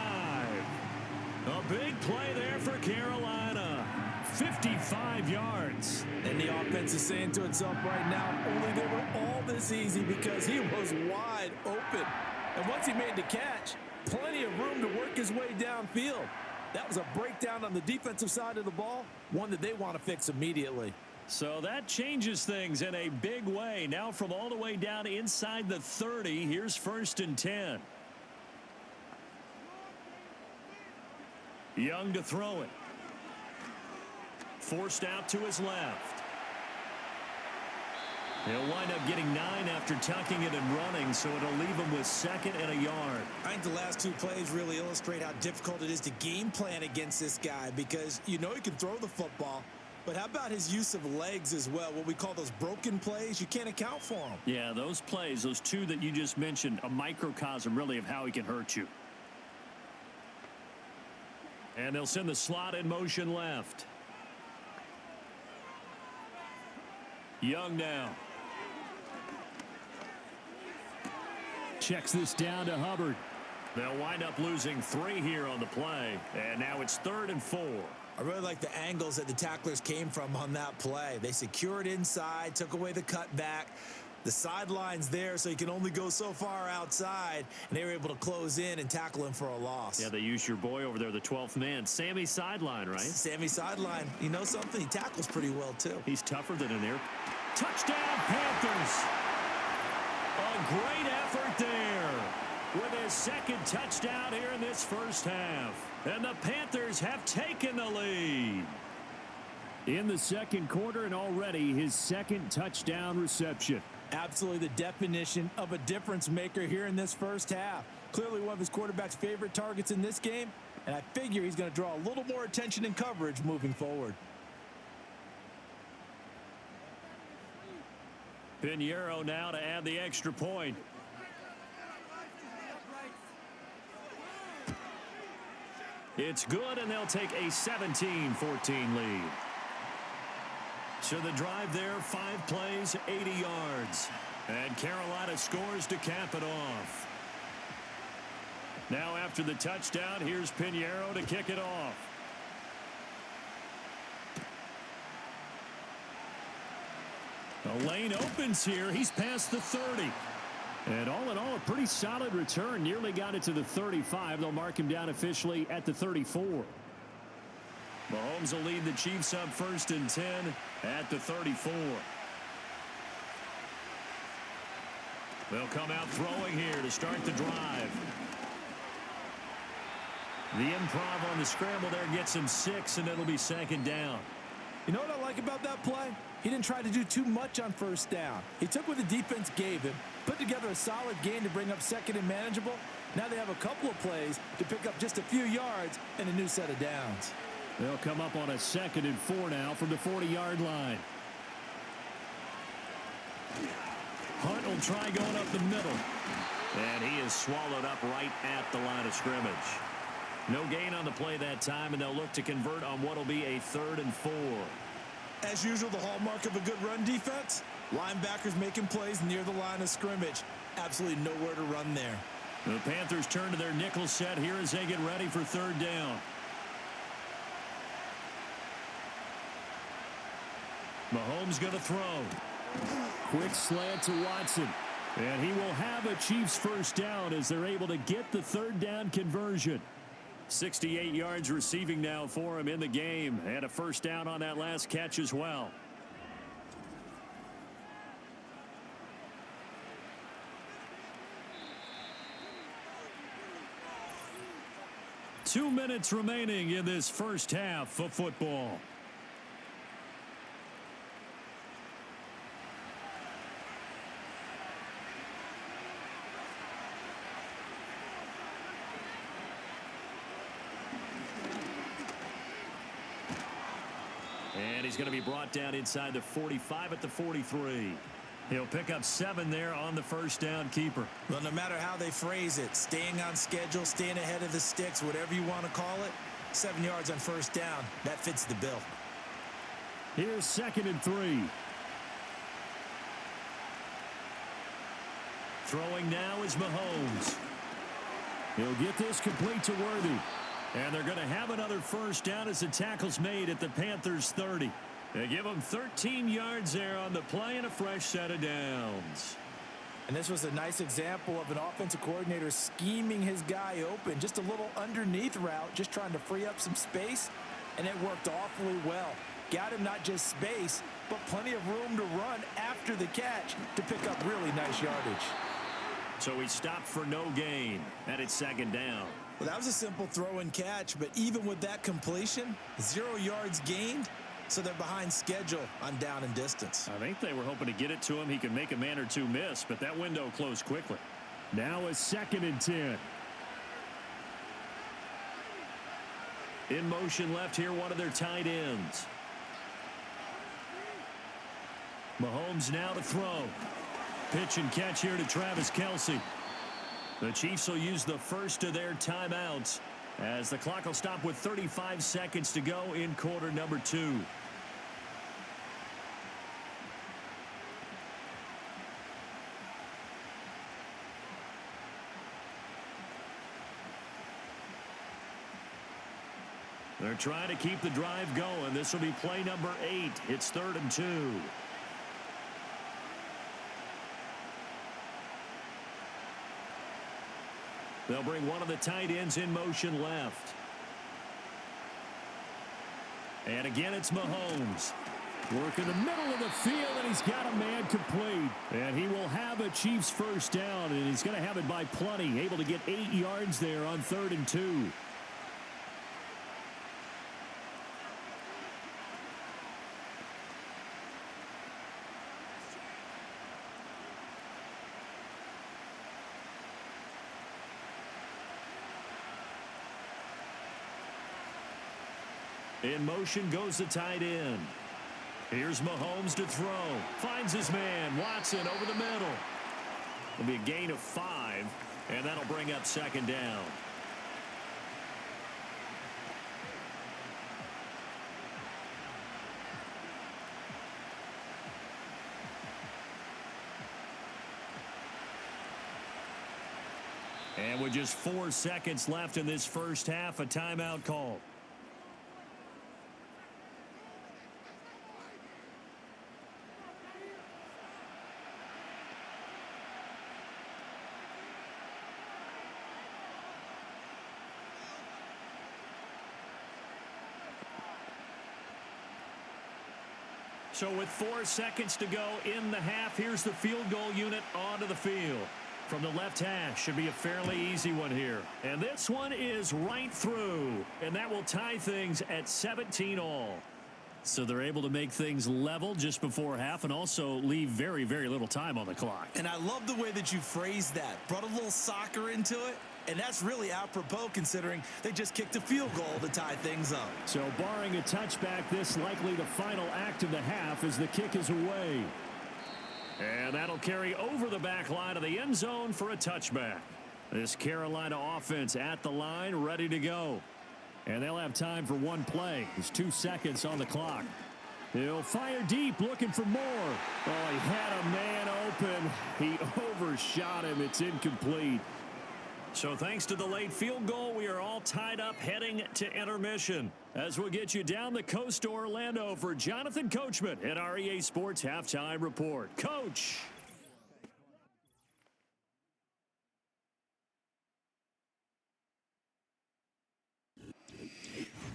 Speaker 2: A big play there for Carolina. 55 yards.
Speaker 4: And the offense is saying to itself right now, only they were all this easy because he was wide open. And once he made the catch, plenty of room to work his way downfield. That was a breakdown on the defensive side of the ball, one that they want to fix immediately.
Speaker 2: So that changes things in a big way. Now from all the way down inside the 30, here's 1st and 10. Young to throw it. Forced out to his left. He'll wind up getting 9 after tucking it and running, so it'll leave him with 2nd and a yard.
Speaker 4: I think the last 2 plays really illustrate how difficult it is to game plan against this guy because you know he can throw the football. But how about his use of legs as well? What we call those broken plays, you can't account for them.
Speaker 2: Yeah, those plays, those 2 that you just mentioned, a microcosm really of how he can hurt you. And they'll send the slot in motion left. Young now.
Speaker 5: Checks this down to Hubbard.
Speaker 2: They'll wind up losing 3 here on the play. And now it's 3rd and 4.
Speaker 4: I really like the angles that the tacklers came from on that play. They secured inside, took away the cutback. The sideline's there, so you can only go so far outside, and they were able to close in and tackle him for a loss.
Speaker 2: Yeah, they used your boy over there, the 12th man, Sammy Sideline, right?
Speaker 4: Sammy Sideline. You know something? He tackles pretty well, too.
Speaker 2: He's tougher than an air. Touchdown, Panthers! A great effort there with his 2nd touchdown here in this first half. And the Panthers have taken the lead.
Speaker 5: In the 2nd quarter, and already his 2nd touchdown reception.
Speaker 4: Absolutely the definition of a difference maker here in this first half. Clearly one of his quarterback's favorite targets in this game, and I figure he's going to draw a little more attention and coverage moving forward.
Speaker 2: Pinheiro now to add the extra point. It's good, and they'll take a 17-14 lead. So the drive there, 5 plays, 80 yards. And Carolina scores to cap it off. Now after the touchdown, here's Pinheiro to kick it off. The lane opens here. He's past the 30.
Speaker 5: And all in all, a pretty solid return. Nearly got it to the 35. They'll mark him down officially at the 34. Mahomes will lead the Chiefs up 1st and 10 at the 34. They'll come out throwing here to start the drive. The improv on the scramble there gets him 6, and it'll be 2nd down.
Speaker 4: You know what I like about that play? He didn't try to do too much on 1st down. He took what the defense gave him, put together a solid gain to bring up 2nd and manageable. Now they have a couple of plays to pick up just a few yards and a new set of downs.
Speaker 5: They'll come up on a 2nd and 4 now from the 40-yard line. Hunt will try going up the middle. And he is swallowed up right at the line of scrimmage. No gain on the play that time, and they'll look to convert on what will be a 3rd and 4.
Speaker 4: As usual, the hallmark of a good run defense, linebackers making plays near the line of scrimmage. Absolutely nowhere to run there.
Speaker 5: The Panthers turn to their nickel set here as they get ready for 3rd down. Mahomes going to throw. Quick slant to Watson. And he will have a Chiefs 1st down as they're able to get the 3rd down conversion. 68 yards receiving now for him in the game. And a 1st down on that last catch as well. Two minutes remaining in this first half of football. And he's going to be brought down inside the 45 at the 43. He'll pick up 7 there on the 1st down keeper.
Speaker 4: Well, no matter how they phrase it, staying on schedule, staying ahead of the sticks, whatever you want to call it, 7 yards on 1st down, that fits the bill.
Speaker 5: Here's 2nd and 3. Throwing now is Mahomes. He'll get this complete to Worthy. And they're going to have another 1st down as the tackle's made at the Panthers' 30. They give him 13 yards there on the play and a fresh set of downs.
Speaker 4: And this was a nice example of an offensive coordinator scheming his guy open. Just a little underneath route, just trying to free up some space. And it worked awfully well. Got him not just space, but plenty of room to run after the catch to pick up really nice yardage.
Speaker 5: So he stopped for no gain, and it's 2nd down.
Speaker 4: Well, that was a simple throw and catch, but even with that completion, 0 yards gained, so they're behind schedule on down and distance.
Speaker 5: I think they were hoping to get it to him. He could make a man or two miss, but that window closed quickly. Now a 2nd and 10. In motion left here, one of their tight ends. Mahomes now to throw. Pitch and catch here to Travis Kelce. The Chiefs will use the first of their timeouts as the clock will stop with 35 seconds to go in quarter number 2. They're trying to keep the drive going. This will be play number 8. It's 3rd and 2. They'll bring one of the tight ends in motion left. And again, it's Mahomes. Working the middle of the field, and he's got a man complete. And he will have a Chiefs 1st down, and he's going to have it by plenty. Able to get 8 yards there on 3rd and 2. In motion goes the tight end. Here's Mahomes to throw. Finds his man, Watson, over the middle. It'll be a gain of 5, and that'll bring up 2nd down. And with just 4 seconds left in this first half, a timeout call.
Speaker 2: So with 4 seconds to go in the half, here's the field goal unit onto the field. From the left hash, should be a fairly easy one here. And this one is right through. And that will tie things at 17 all. So they're able to make things level just before half and also leave very, very little time on the clock.
Speaker 4: And I love the way that you phrased that. Brought a little soccer into it. And that's really apropos considering they just kicked a field goal to tie things up.
Speaker 5: So barring a touchback, this likely the final act of the half as the kick is away. And that'll carry over the back line of the end zone for a touchback. This Carolina offense at the line, ready to go. And they'll have time for one play. There's 2 seconds on the clock. He'll fire deep, looking for more. Oh, he had a man open. He overshot him. It's incomplete.
Speaker 2: So thanks to the late field goal, we are all tied up heading to intermission. As we'll get you down the coast to Orlando for Jonathan Coachman at our EA Sports Halftime Report. Coach.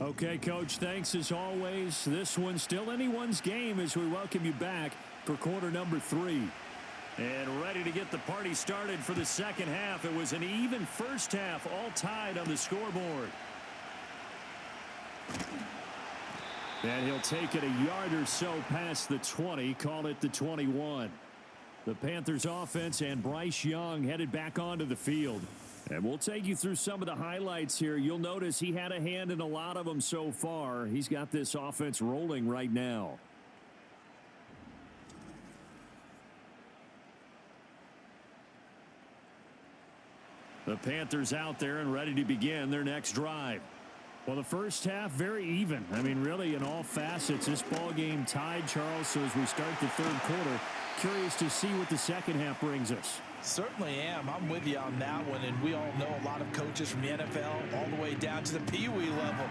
Speaker 5: Okay, Coach, thanks as always. This one's still anyone's game as we welcome you back for quarter number 3.
Speaker 2: And ready to get the party started for the second half. It was an even first half, all tied on the scoreboard.
Speaker 5: And he'll take it a yard or so past the 20, call it the 21. The Panthers offense and Bryce Young headed back onto the field. And we'll take you through some of the highlights here. You'll notice he had a hand in a lot of them so far. He's got this offense rolling right now. The Panthers out there and ready to begin their next drive. Well, the first half, very even. I mean, really, in all facets, this ball game tied, Charles. So as we start the third quarter, curious to see what the second half brings us.
Speaker 4: Certainly am. I'm with you on that one. And we all know a lot of coaches from the NFL all the way down to the Pee Wee level.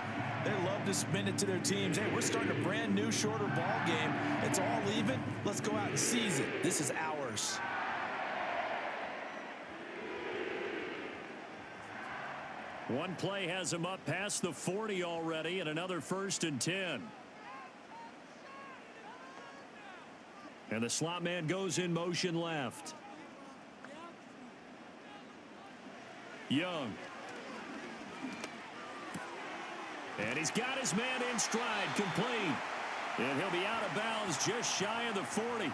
Speaker 4: They love to spin it to their teams. Hey, we're starting a brand new, shorter ball game. It's all even. Let's go out and seize it. This is ours.
Speaker 2: One play has him up past the 40 already, and another 1st and 10. And the slot man goes in motion left. Young. And he's got his man in stride, complete. And he'll be out of bounds just shy of the 40.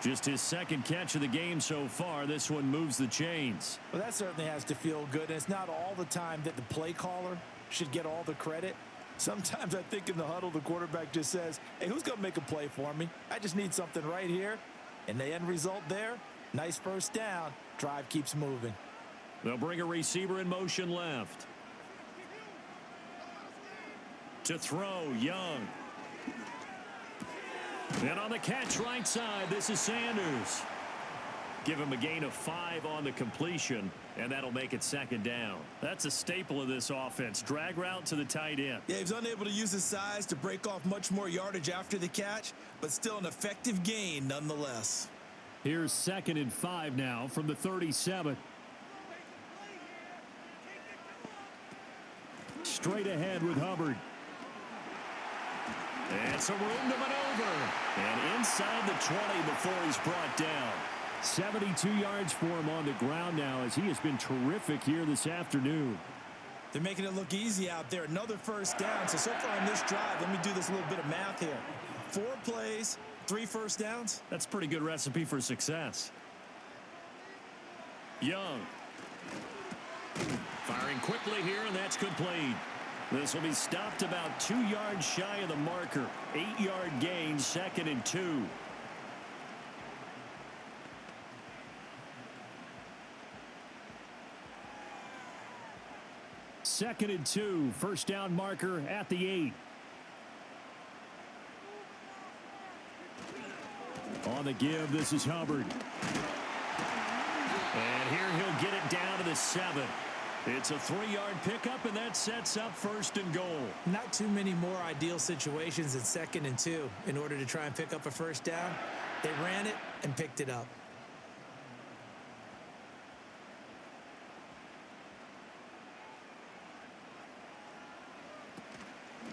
Speaker 2: Just his second catch of the game so far. This one moves the chains.
Speaker 4: Well, that certainly has to feel good. And it's not all the time that the play caller should get all the credit. Sometimes I think in the huddle, the quarterback just says, hey, who's going to make a play for me? I just need something right here. And the end result there, nice first down. Drive keeps moving.
Speaker 2: They'll bring a receiver in motion left. To throw, Young. And on the catch right side, this is Sanders. Give him a gain of 5 on the completion, and that'll make it second down. That's a staple of this offense. Drag route to the tight end.
Speaker 4: Yeah, he's unable to use his size to break off much more yardage after the catch, but still an effective gain nonetheless.
Speaker 5: Here's 2nd and 5 now from the 37. Straight ahead with Hubbard.
Speaker 2: And some room to maneuver. And inside the 20 before he's brought down.
Speaker 5: 72 yards for him on the ground now as he has been terrific here this afternoon.
Speaker 4: They're making it look easy out there. Another first down. So far on this drive, let me do this little bit of math here. 4 plays, 3 first downs.
Speaker 2: That's a pretty good recipe for success. Young. Firing quickly here, and that's complete. This will be stopped about 2 yards shy of the marker. 8-yard gain, 2nd and 2.
Speaker 5: Second and 2, first down marker at the 8. On the give, this is Hubbard.
Speaker 2: And here he'll get it down to the 7. It's a 3-yard pickup, and that sets up 1st and goal.
Speaker 4: Not too many more ideal situations than 2nd and 2 in order to try and pick up a first down. They ran it and picked it up.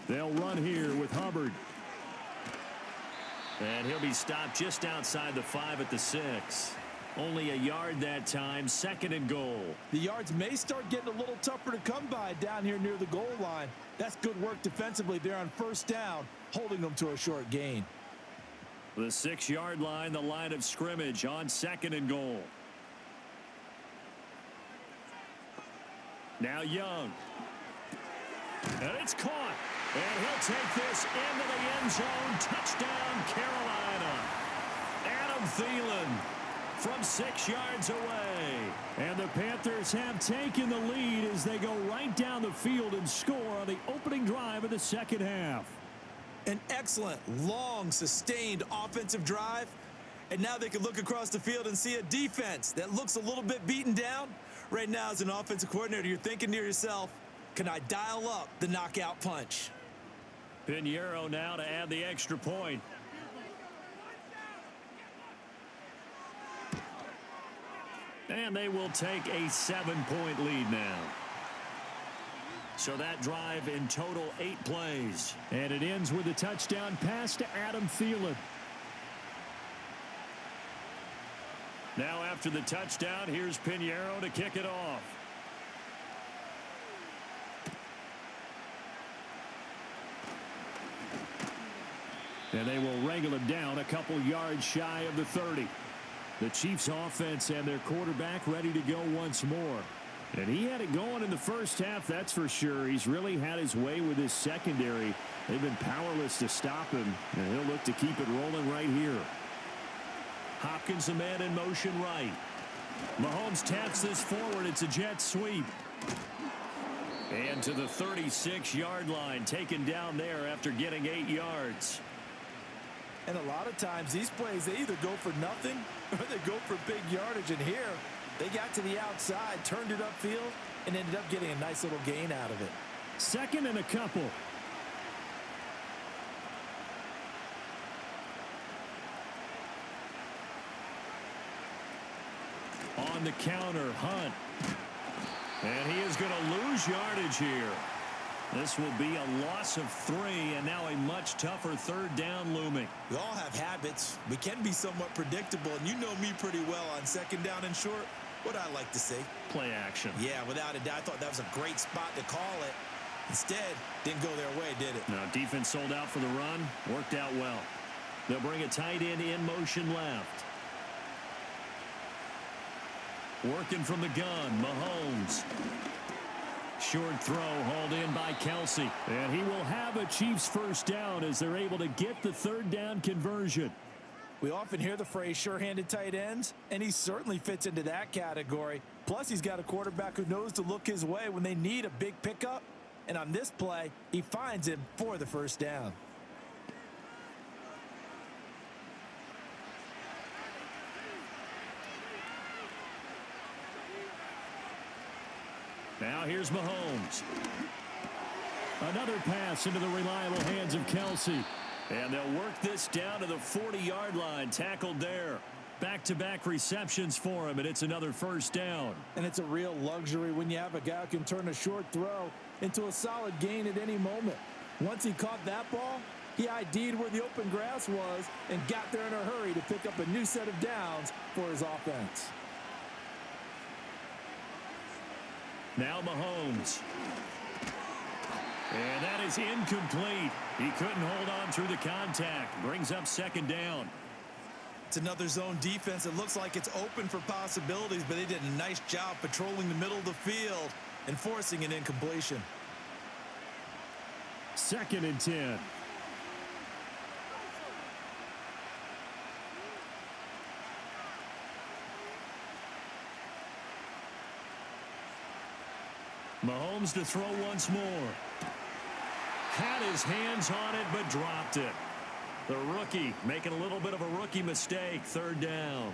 Speaker 5: They'll run here with Hubbard.
Speaker 2: And he'll be stopped just outside the 5 at the 6. Only a yard that time, 2nd and goal.
Speaker 4: The yards may start getting a little tougher to come by down here near the goal line. That's good work defensively there on 1st down, holding them to a short gain.
Speaker 2: The 6-yard line, the line of scrimmage on 2nd and goal. Now Young. And it's caught. And he'll take this into the end zone. Touchdown, Carolina. Adam Thielen from 6 yards away.
Speaker 5: And the Panthers have taken the lead as they go right down the field and score on the opening drive of the 2nd half.
Speaker 4: An excellent, long, sustained offensive drive. And now they can look across the field and see a defense that looks a little bit beaten down. Right now, as an offensive coordinator, you're thinking to yourself, can I dial up the knockout punch?
Speaker 2: Pinheiro now to add the extra point. And they will take a 7-point lead now. So that drive in total 8 plays.
Speaker 5: And it ends with a touchdown pass to Adam Thielen.
Speaker 2: Now after the touchdown, here's Pinheiro to kick it off.
Speaker 5: And they will wrangle him down a couple yards shy of the 30. The Chiefs offense and their quarterback ready to go once more. And he had it going in the first half, that's for sure. He's really had his way with his secondary. They've been powerless to stop him, and he'll look to keep it rolling right here.
Speaker 2: Hopkins, the man in motion right. Mahomes taps this forward. It's a jet sweep. And to the 36-yard line, taken down there after getting 8 yards.
Speaker 4: And a lot of times these plays, they either go for nothing or they go for big yardage. And here, they got to the outside, turned it upfield, and ended up getting a nice little gain out of it.
Speaker 5: 2nd and a couple.
Speaker 2: On the counter, Hunt. And he is going to lose yardage here. This will be a loss of 3, and now a much tougher 3rd down looming.
Speaker 4: We all have habits. We can be somewhat predictable, and you know me pretty well on 2nd down and short. What I like to say?
Speaker 2: Play action.
Speaker 4: Yeah, without a doubt. I thought that was a great spot to call it. Instead, didn't go their way, did it?
Speaker 2: No, defense sold out for the run. Worked out well. They'll bring a tight end in motion left. Working from the gun, Mahomes. Short throw hauled in by Kelsey.
Speaker 5: And he will have a Chiefs 1st down as they're able to get the 3rd down conversion.
Speaker 4: We often hear the phrase sure-handed tight ends, and he certainly fits into that category. Plus, he's got a quarterback who knows to look his way when they need a big pickup. And on this play, he finds him for the 1st down.
Speaker 2: Now here's Mahomes.
Speaker 5: Another pass into the reliable hands of Kelsey.
Speaker 2: And they'll work this down to the 40-yard line. Tackled there. Back-to-back receptions for him, and it's another 1st down.
Speaker 4: And it's a real luxury when you have a guy who can turn a short throw into a solid gain at any moment. Once he caught that ball, he ID'd where the open grass was and got there in a hurry to pick up a new set of downs for his offense.
Speaker 2: Now Mahomes. And that is incomplete. He couldn't hold on through the contact. Brings up 2nd down.
Speaker 4: It's another zone defense. It looks like it's open for possibilities, but they did a nice job patrolling the middle of the field and forcing an incompletion.
Speaker 5: 2nd and 10.
Speaker 2: Mahomes to throw once more. Had his hands on it, but dropped it. The rookie making a little bit of a rookie mistake. 3rd down.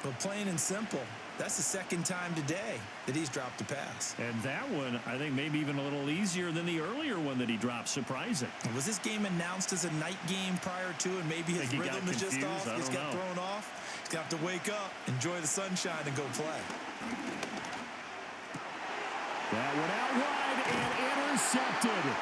Speaker 4: But plain and simple, that's the 2nd time today that he's dropped a pass.
Speaker 2: And that one, I think, maybe even a little easier than the earlier one that he dropped. Surprising.
Speaker 4: Was this game announced as a night game prior to, and maybe his rhythm is just off? He's got thrown off. He's going to have to wake up, enjoy the sunshine, and go play.
Speaker 5: That one out wide and intercepted.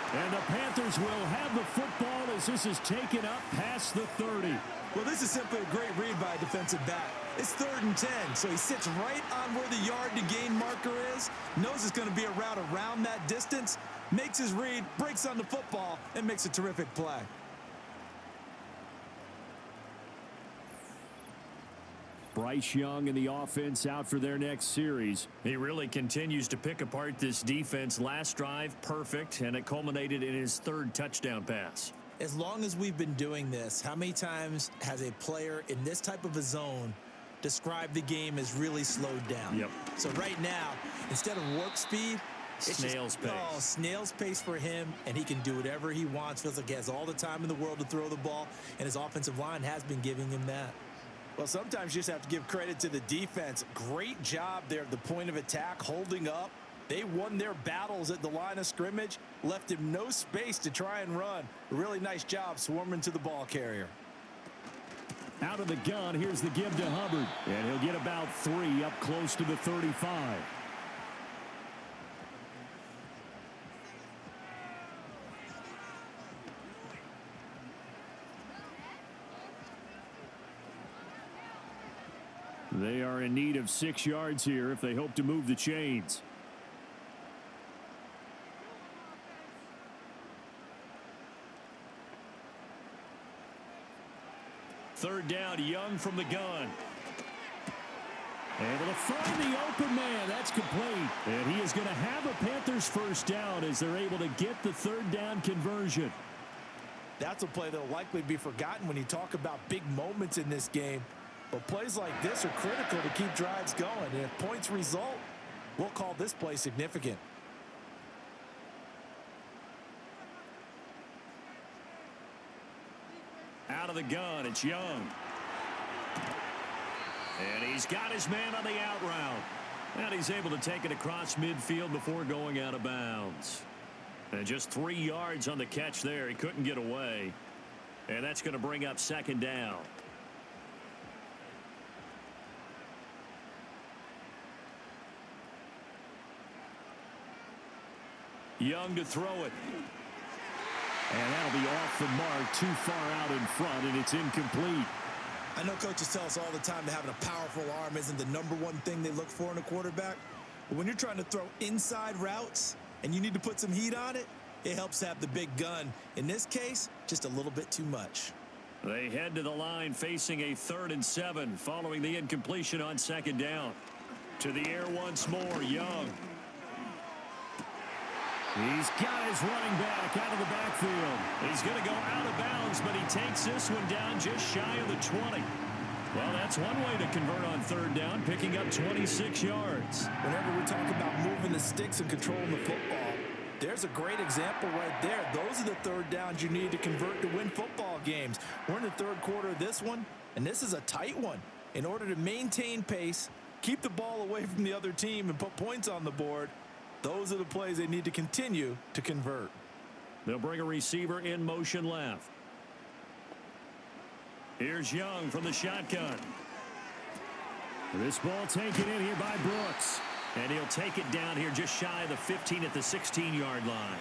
Speaker 5: And the Panthers will have the football as this is taken up past the 30.
Speaker 4: Well, this is simply a great read by a defensive back. It's 3rd and 10, so he sits right on where the yard to gain marker is, knows it's going to be a route around that distance, makes his read, breaks on the football, and makes a terrific play.
Speaker 5: Bryce Young and the offense out for their next series. He really continues to pick apart this defense. Last drive, perfect, and it culminated in his 3rd touchdown pass.
Speaker 4: As long as we've been doing this, how many times has a player in this type of a zone described the game as really slowed down?
Speaker 5: Yep.
Speaker 4: So right now, instead of warp speed, it's
Speaker 5: snail's pace.
Speaker 4: Oh, snail's pace for him, and he can do whatever he wants. Feels like he has all the time in the world to throw the ball, and his offensive line has been giving him that. Well, sometimes you just have to give credit to the defense. Great job there at the point of attack, holding up. They won their battles at the line of scrimmage, left him no space to try and run. A really nice job swarming to the ball carrier.
Speaker 5: Out of the gun, here's the give to Hubbard. And he'll get about 3 up close to the 35. They are in need of 6 yards here if they hope to move the chains. Third down, Young from the gun. Able to find the open man. That's complete. And he is going to have a Panthers first down as they're able to get the 3rd down conversion.
Speaker 4: That's a play that will likely be forgotten when you talk about big moments in this game. But plays like this are critical to keep drives going. And if points result, we'll call this play significant.
Speaker 5: Out of the gun, it's Young. And he's got his man on the out route. And he's able to take it across midfield before going out of bounds. And just 3 yards on the catch there. He couldn't get away. And that's going to bring up 2nd down. Young to throw it. And that'll be off the mark, too far out in front, and it's incomplete.
Speaker 4: I know coaches tell us all the time that having a powerful arm isn't the #1 thing they look for in a quarterback. But when you're trying to throw inside routes and you need to put some heat on it, it helps have the big gun. In this case, just a little bit too much.
Speaker 5: They head to the line facing a 3rd and 7 following the incompletion on 2nd down. To the air once more, Young. He's got his running back out of the backfield. He's going to go out of bounds, but he takes this one down just shy of the 20. Well, that's one way to convert on 3rd down, picking up 26 yards.
Speaker 4: Whenever we talk about moving the sticks and controlling the football, there's a great example right there. Those are the 3rd downs you need to convert to win football games. We're in the 3rd quarter of this one, and this is a tight one. In order to maintain pace, keep the ball away from the other team, and put points on the board, those are the plays they need to continue to convert.
Speaker 5: They'll bring a receiver in motion left. Here's Young from the shotgun. This ball taken in here by Brooks. And he'll take it down here just shy of the 15 at the 16-yard line.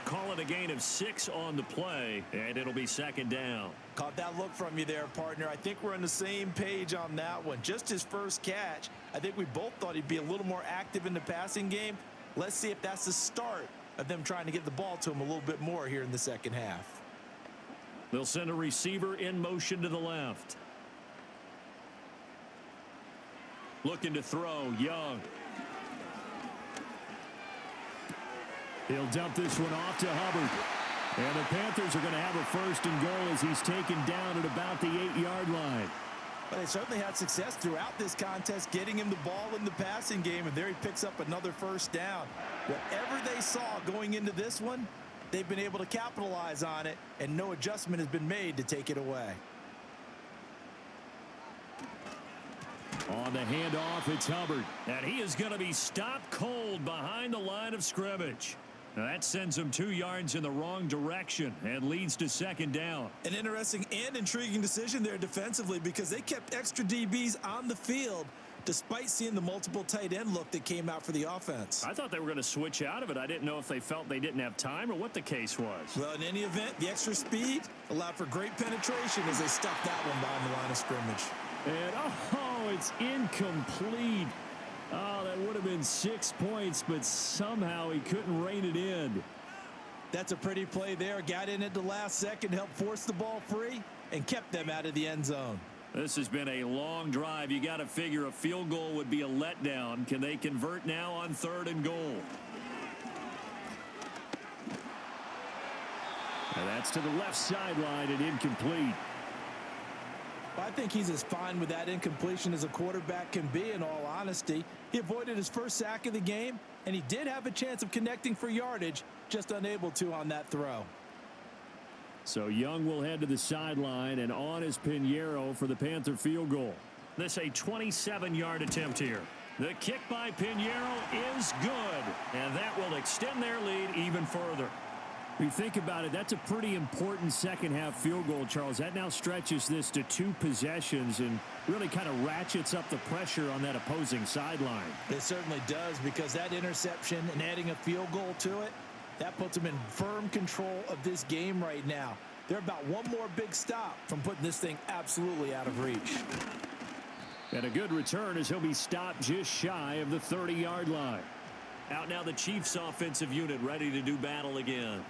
Speaker 5: Call it a gain of 6 on the play, and it'll be 2nd down.
Speaker 4: Caught that look from you there, partner. I think we're on the same page on that one. Just his first catch, I think we both thought he'd be a little more active in the passing game. Let's see if that's the start of them trying to get the ball to him a little bit more here in the 2nd half.
Speaker 5: They'll send a receiver in motion to the left. Looking to throw, Young. He'll dump this one off to Hubbard. And the Panthers are going to have a 1st and goal as he's taken down at about the 8-yard line.
Speaker 4: But they certainly had success throughout this contest, getting him the ball in the passing game, and there he picks up another 1st down. Whatever they saw going into this one, they've been able to capitalize on it, and no adjustment has been made to take it away.
Speaker 5: On the handoff, it's Hubbard. And he is going to be stopped cold behind the line of scrimmage. Now that sends him 2 yards in the wrong direction and leads to 2nd down.
Speaker 4: An interesting and intriguing decision there defensively because they kept extra DBs on the field, despite seeing the multiple tight end look that came out for the offense.
Speaker 5: I thought they were going to switch out of it. I didn't know if they felt they didn't have time or what the case was.
Speaker 4: Well, in any event, the extra speed allowed for great penetration as they stuffed that one behind the line of scrimmage.
Speaker 5: And, it's incomplete. Oh, that would have been 6 points, but somehow he couldn't rein it in.
Speaker 4: That's a pretty play there. Got in at the last second, helped force the ball free, and kept them out of the end zone.
Speaker 5: This has been a long drive. You got to figure a field goal would be a letdown. Can they convert now on 3rd and goal? And that's to the left sideline and incomplete.
Speaker 4: I think he's as fine with that incompletion as a quarterback can be, in all honesty. He avoided his first sack of the game, and he did have a chance of connecting for yardage, just unable to on that throw.
Speaker 5: So Young will head to the sideline, and on is Pinheiro for the Panther field goal. This a 27-yard attempt here. The kick by Pinheiro is good, and that will extend their lead even further. If you think about it, that's a pretty important second-half field goal, Charles. That now stretches this to 2 possessions and really kind of ratchets up the pressure on that opposing sideline.
Speaker 4: It certainly does, because that interception and adding a field goal to it, that puts them in firm control of this game right now. They're about one more big stop from putting this thing absolutely out of reach.
Speaker 5: And a good return as he'll be stopped just shy of the 30-yard line. Out now the Chiefs offensive unit ready to do battle again.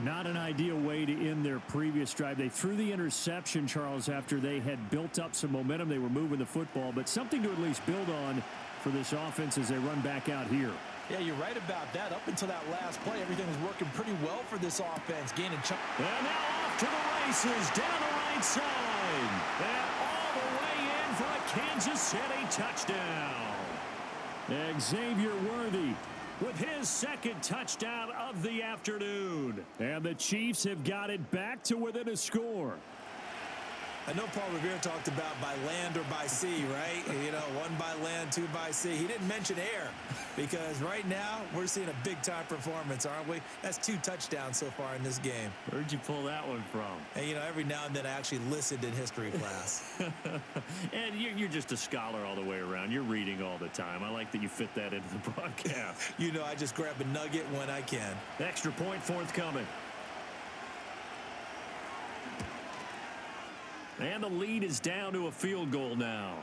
Speaker 5: Not an ideal way to end their previous drive. They threw the interception, Charles, after they had built up some momentum. They were moving the football, but something to at least build on for this offense as they run back out here.
Speaker 4: Yeah, you're right about that. Up until that last play, everything was working pretty well for this offense. Gaining chunk.
Speaker 5: And now off to the races down the right side. And all the way in for a Kansas City touchdown. Xavier Worthy with his second touchdown of the afternoon. And the Chiefs have got it back to within a score.
Speaker 4: I know Paul Revere talked about by land or by sea, right? You know, 1 by land, 2 by sea. He didn't mention air, because right now we're seeing a big-time performance, aren't we? That's 2 touchdowns so far in this game.
Speaker 5: Where'd you pull that one from?
Speaker 4: And, you know, every now and then I actually listened in history class.
Speaker 5: And you're just a scholar all the way around. You're reading all the time. I like that you fit that into the broadcast.
Speaker 4: You know, I just grab a nugget when I can.
Speaker 5: Extra point forthcoming. And the lead is down to a field goal now.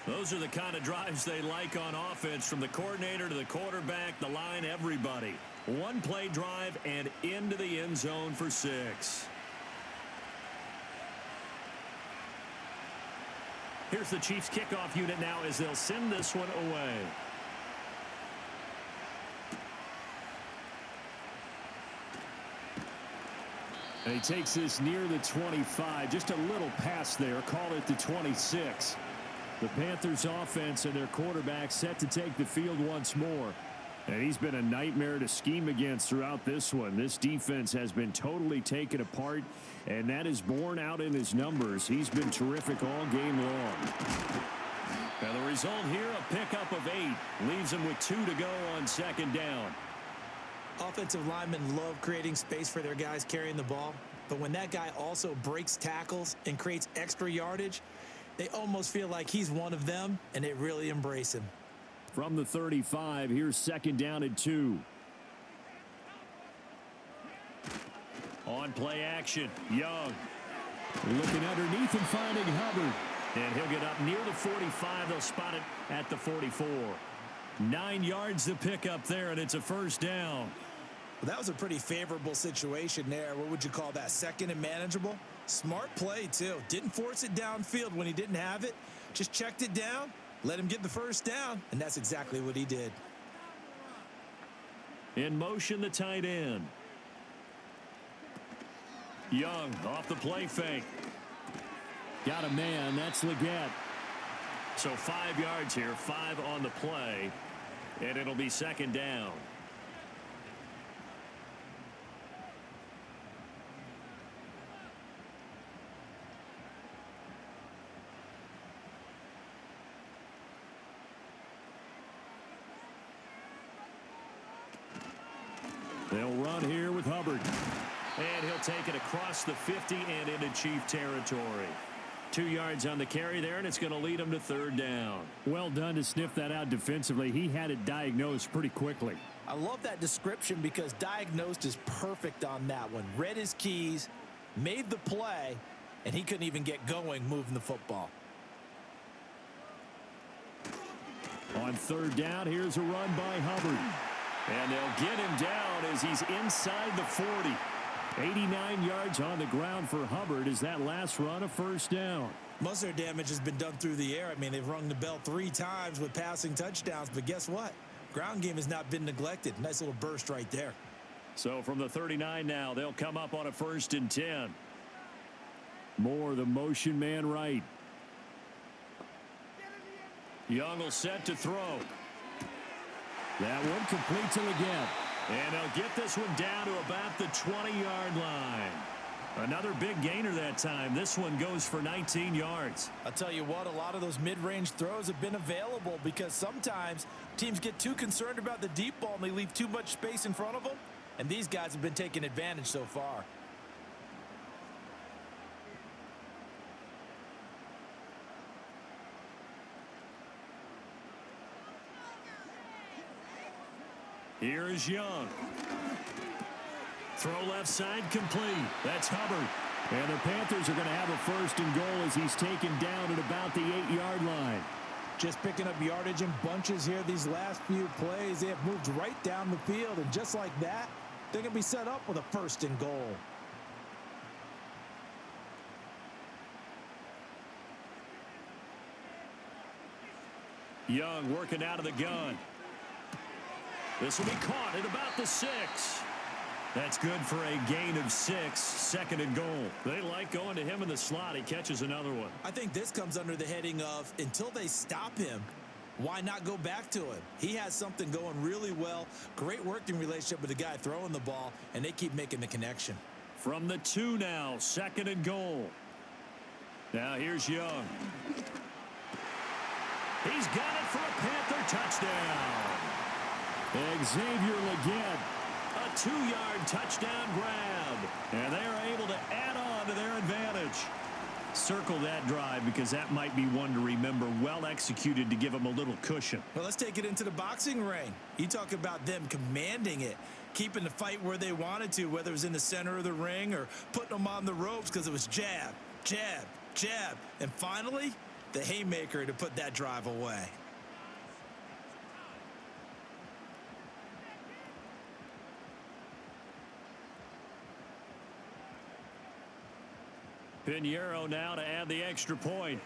Speaker 5: Those are the kind of drives they like on offense, from the coordinator to the quarterback, the line, everybody. 1-play drive and into the end zone for 6. Here's the Chiefs kickoff unit now as they'll send this one away. And he takes this near the 25. Just a little pass there. Call it the 26. The Panthers offense and their quarterback set to take the field once more. And he's been a nightmare to scheme against throughout this one. This defense has been totally taken apart, and that is borne out in his numbers. He's been terrific all game long. And the result here, a pickup of 8. Leaves him with 2 to go on second down.
Speaker 4: Offensive linemen love creating space for their guys carrying the ball, but when that guy also breaks tackles and creates extra yardage, they almost feel like he's one of them, and they really embrace him.
Speaker 5: From the 35, here's second down and 2. On play action, Young. Looking underneath and finding Hubbard. And he'll get up near the 45. They'll spot it at the 44. 9 yards to pick up there, and it's a first down.
Speaker 4: Well, that was a pretty favorable situation there. What would you call that? Second and manageable? Smart play, too. Didn't force it downfield when he didn't have it. Just checked it down, let him get the first down, and that's exactly what he did.
Speaker 5: In motion, the tight end. Young off the play fake. Got a man. That's Leggett. So 5 yards here, 5 on the play, and it'll be second down. They'll run here with Hubbard. And he'll take it across the 50 and into Chief territory.
Speaker 2: 2 yards on the carry there, and it's going to lead him to third down.
Speaker 5: Well done to sniff that out defensively. He had it diagnosed pretty quickly.
Speaker 4: I love that description because diagnosed is perfect on that one. Read his keys, made the play, and he couldn't even get going moving the football.
Speaker 5: On third down, here's a run by Hubbard.
Speaker 2: And they'll get him down as he's inside the 40.
Speaker 5: 89 yards on the ground for Hubbard. Is that last run a first down?
Speaker 4: Most of their damage has been done through the air. I mean, they've rung the bell 3 times with passing touchdowns, but guess what? Ground game has not been neglected. Nice little burst right there.
Speaker 2: So from the 39 now, they'll come up on a 1st and 10.
Speaker 5: More the motion man right.
Speaker 2: Young will set to throw.
Speaker 5: That one complete to Leggett.
Speaker 2: And they'll get this one down to about the 20-yard line. Another big gainer that time. This one goes for 19 yards.
Speaker 4: I'll tell you what, a lot of those mid-range throws have been available because sometimes teams get too concerned about the deep ball and they leave too much space in front of them. And these guys have been taking advantage so far.
Speaker 2: Here is Young. Throw left side complete. That's Hubbard.
Speaker 5: And the Panthers are going to have a 1st and goal as he's taken down at about the 8-yard line.
Speaker 4: Just picking up yardage in bunches here these last few plays. They have moved right down the field, and just like that, they're going to be set up with a 1st and goal.
Speaker 2: Young working out of the gun. This will be caught at about the 6. That's good for a gain of 6, 2nd and goal. They like going to him in the slot. He catches another one.
Speaker 4: I think this comes under the heading of until they stop him, why not go back to him? He has something going really well. Great working relationship with the guy throwing the ball, and they keep making the connection.
Speaker 2: From the 2 now, 2nd and goal. Now here's Young. He's got it for a Panther touchdown.
Speaker 5: Xavier Leggett.
Speaker 2: A 2-yard touchdown grab. And they are able to add on to their advantage. Circle that drive because that might be one to remember. Well executed to give them a little cushion.
Speaker 4: Well, let's take it into the boxing ring. You talk about them commanding it, keeping the fight where they wanted to, whether it was in the center of the ring or putting them on the ropes because it was jab, jab, jab. And finally, the haymaker to put that drive away.
Speaker 2: Pinheiro now to add the extra point.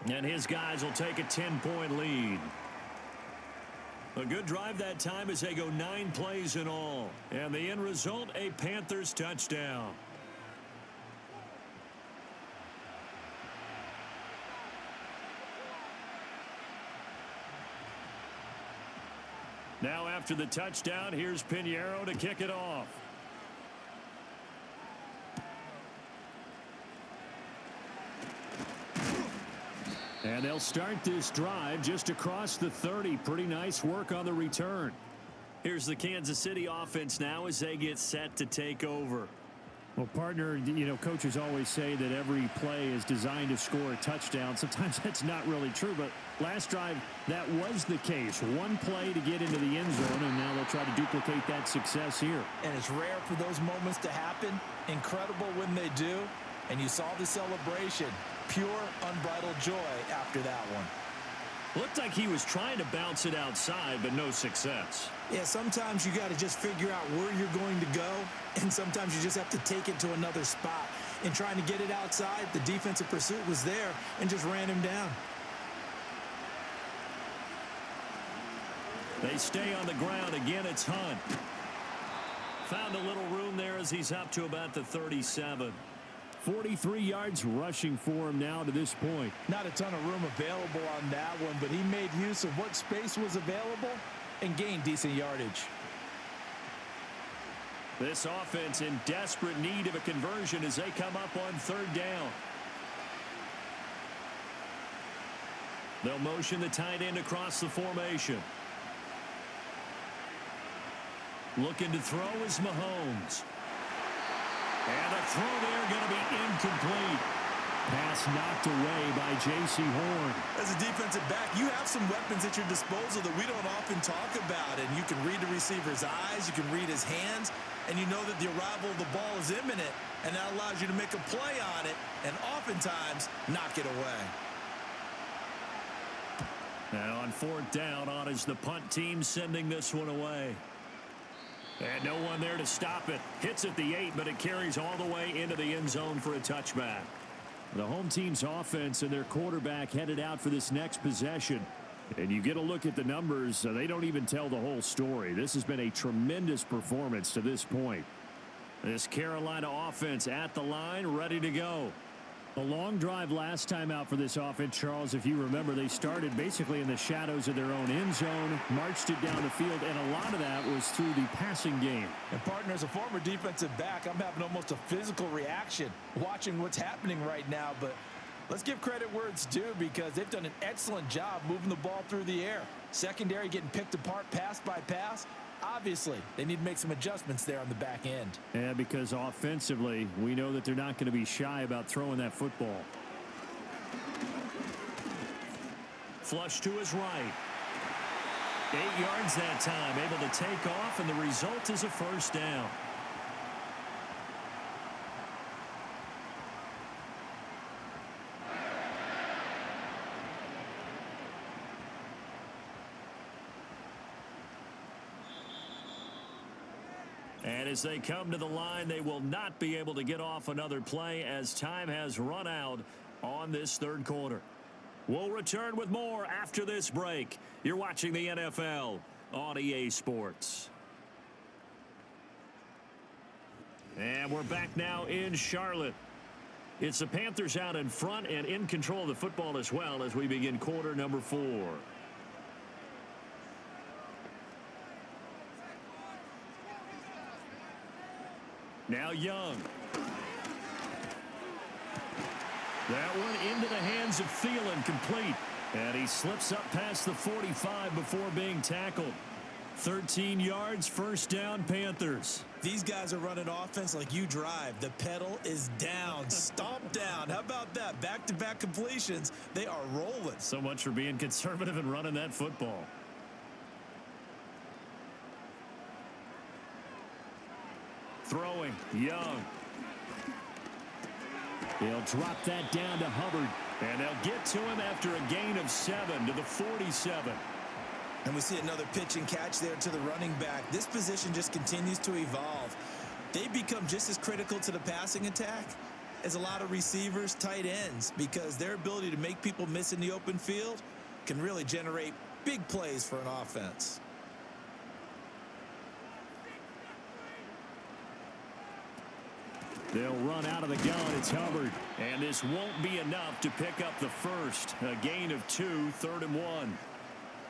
Speaker 2: And his guys will take a 10-point lead. A good drive that time as they go 9 plays in all. And the end result, a Panthers touchdown. Now after the touchdown, here's Pinheiro to kick it off.
Speaker 5: And they'll start this drive just across the 30. Pretty nice work on the return.
Speaker 2: Here's the Kansas City offense now as they get set to take over.
Speaker 5: Well, partner, coaches always say that every play is designed to score a touchdown. Sometimes that's not really true, but last drive, that was the case. One play to get into the end zone, and now they'll try to duplicate that success here.
Speaker 4: And it's rare for those moments to happen. Incredible when they do. And you saw the celebration. Pure, unbridled joy after that one.
Speaker 2: Looked like he was trying to bounce it outside, but no success.
Speaker 4: Yeah, sometimes you got to just figure out where you're going to go, and sometimes you just have to take it to another spot. In trying to get it outside, the defensive pursuit was there and just ran him down.
Speaker 2: They stay on the ground. Again, it's Hunt. Found a little room there as he's up to about the 37.
Speaker 5: 43 yards rushing for him now to this point.
Speaker 4: Not a ton of room available on that one, but he made use of what space was available and gained decent yardage.
Speaker 2: This offense in desperate need of a conversion as they come up on 3rd down. They'll motion the tight end across the formation. Looking to throw is Mahomes. And the throw there going to be incomplete. Pass knocked away by J.C. Horn.
Speaker 4: As a defensive back, you have some weapons at your disposal that we don't often talk about. And you can read the receiver's eyes, you can read his hands, and you know that the arrival of the ball is imminent, and that allows you to make a play on it and oftentimes knock it away.
Speaker 2: Now on fourth down, on is the punt team sending this one away. And no one there to stop it. Hits at the 8, but it carries all the way into the end zone for a touchback. The home team's offense and their quarterback headed out for this next possession. And you get a look at the numbers, they don't even tell the whole story. This has been a tremendous performance to this point. This Carolina offense at the line, ready to go. A long drive last time out for this offense, Charles. If you remember, they started basically in the shadows of their own end zone, marched it down the field, and a lot of that was through the passing game.
Speaker 4: And, partner, as a former defensive back, I'm having almost a physical reaction watching what's happening right now. But let's give credit where it's due, because they've done an excellent job moving the ball through the air. Secondary getting picked apart pass by pass. Obviously, they need to make some adjustments there on the back end.
Speaker 5: Yeah, because offensively, we know that they're not going to be shy about throwing that football.
Speaker 2: Flush to his right. 8 yards that time, able to take off, and the result is a first down. And as they come to the line, they will not be able to get off another play as time has run out on this third quarter. We'll return with more after this break. You're watching the NFL on EA Sports. And we're back now in Charlotte. It's the Panthers out in front and in control of the football as well as we begin quarter number 4. Now Young. That one into the hands of Thielen, complete. And he slips up past the 45 before being tackled. 13 yards, first down, Panthers.
Speaker 4: These guys are running offense like you drive. The pedal is down, stomp down. How about that? Back-to-back completions. They are rolling.
Speaker 2: So much for being conservative and running that football. Throwing, Young.
Speaker 5: They'll drop that down to Hubbard.
Speaker 2: And they'll get to him after a gain of 7 to the 47.
Speaker 4: And we see another pitch and catch there to the running back. This position just continues to evolve. They become just as critical to the passing attack as a lot of receivers, tight ends, because their ability to make people miss in the open field can really generate big plays for an offense.
Speaker 5: They'll run out of the gun. It's Hubbard.
Speaker 2: And this won't be enough to pick up the first. A gain of 2, 3rd and 1.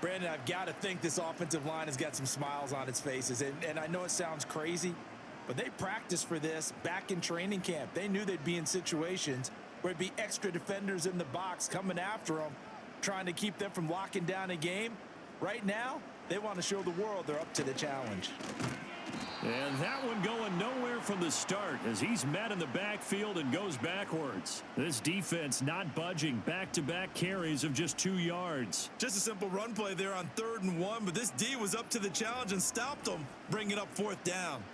Speaker 4: Brandon, I've got to think this offensive line has got some smiles on its faces. And I know it sounds crazy, but they practiced for this back in training camp. They knew they'd be in situations where it'd be extra defenders in the box coming after them, trying to keep them from locking down a game. Right now, they want to show the world they're up to the challenge.
Speaker 2: And that one going nowhere from the start as he's met in the backfield and goes backwards. This defense not budging. Back-to-back carries of just 2 yards.
Speaker 4: Just a simple run play there on 3rd and 1, but this D was up to the challenge and stopped them, bringing up 4th down.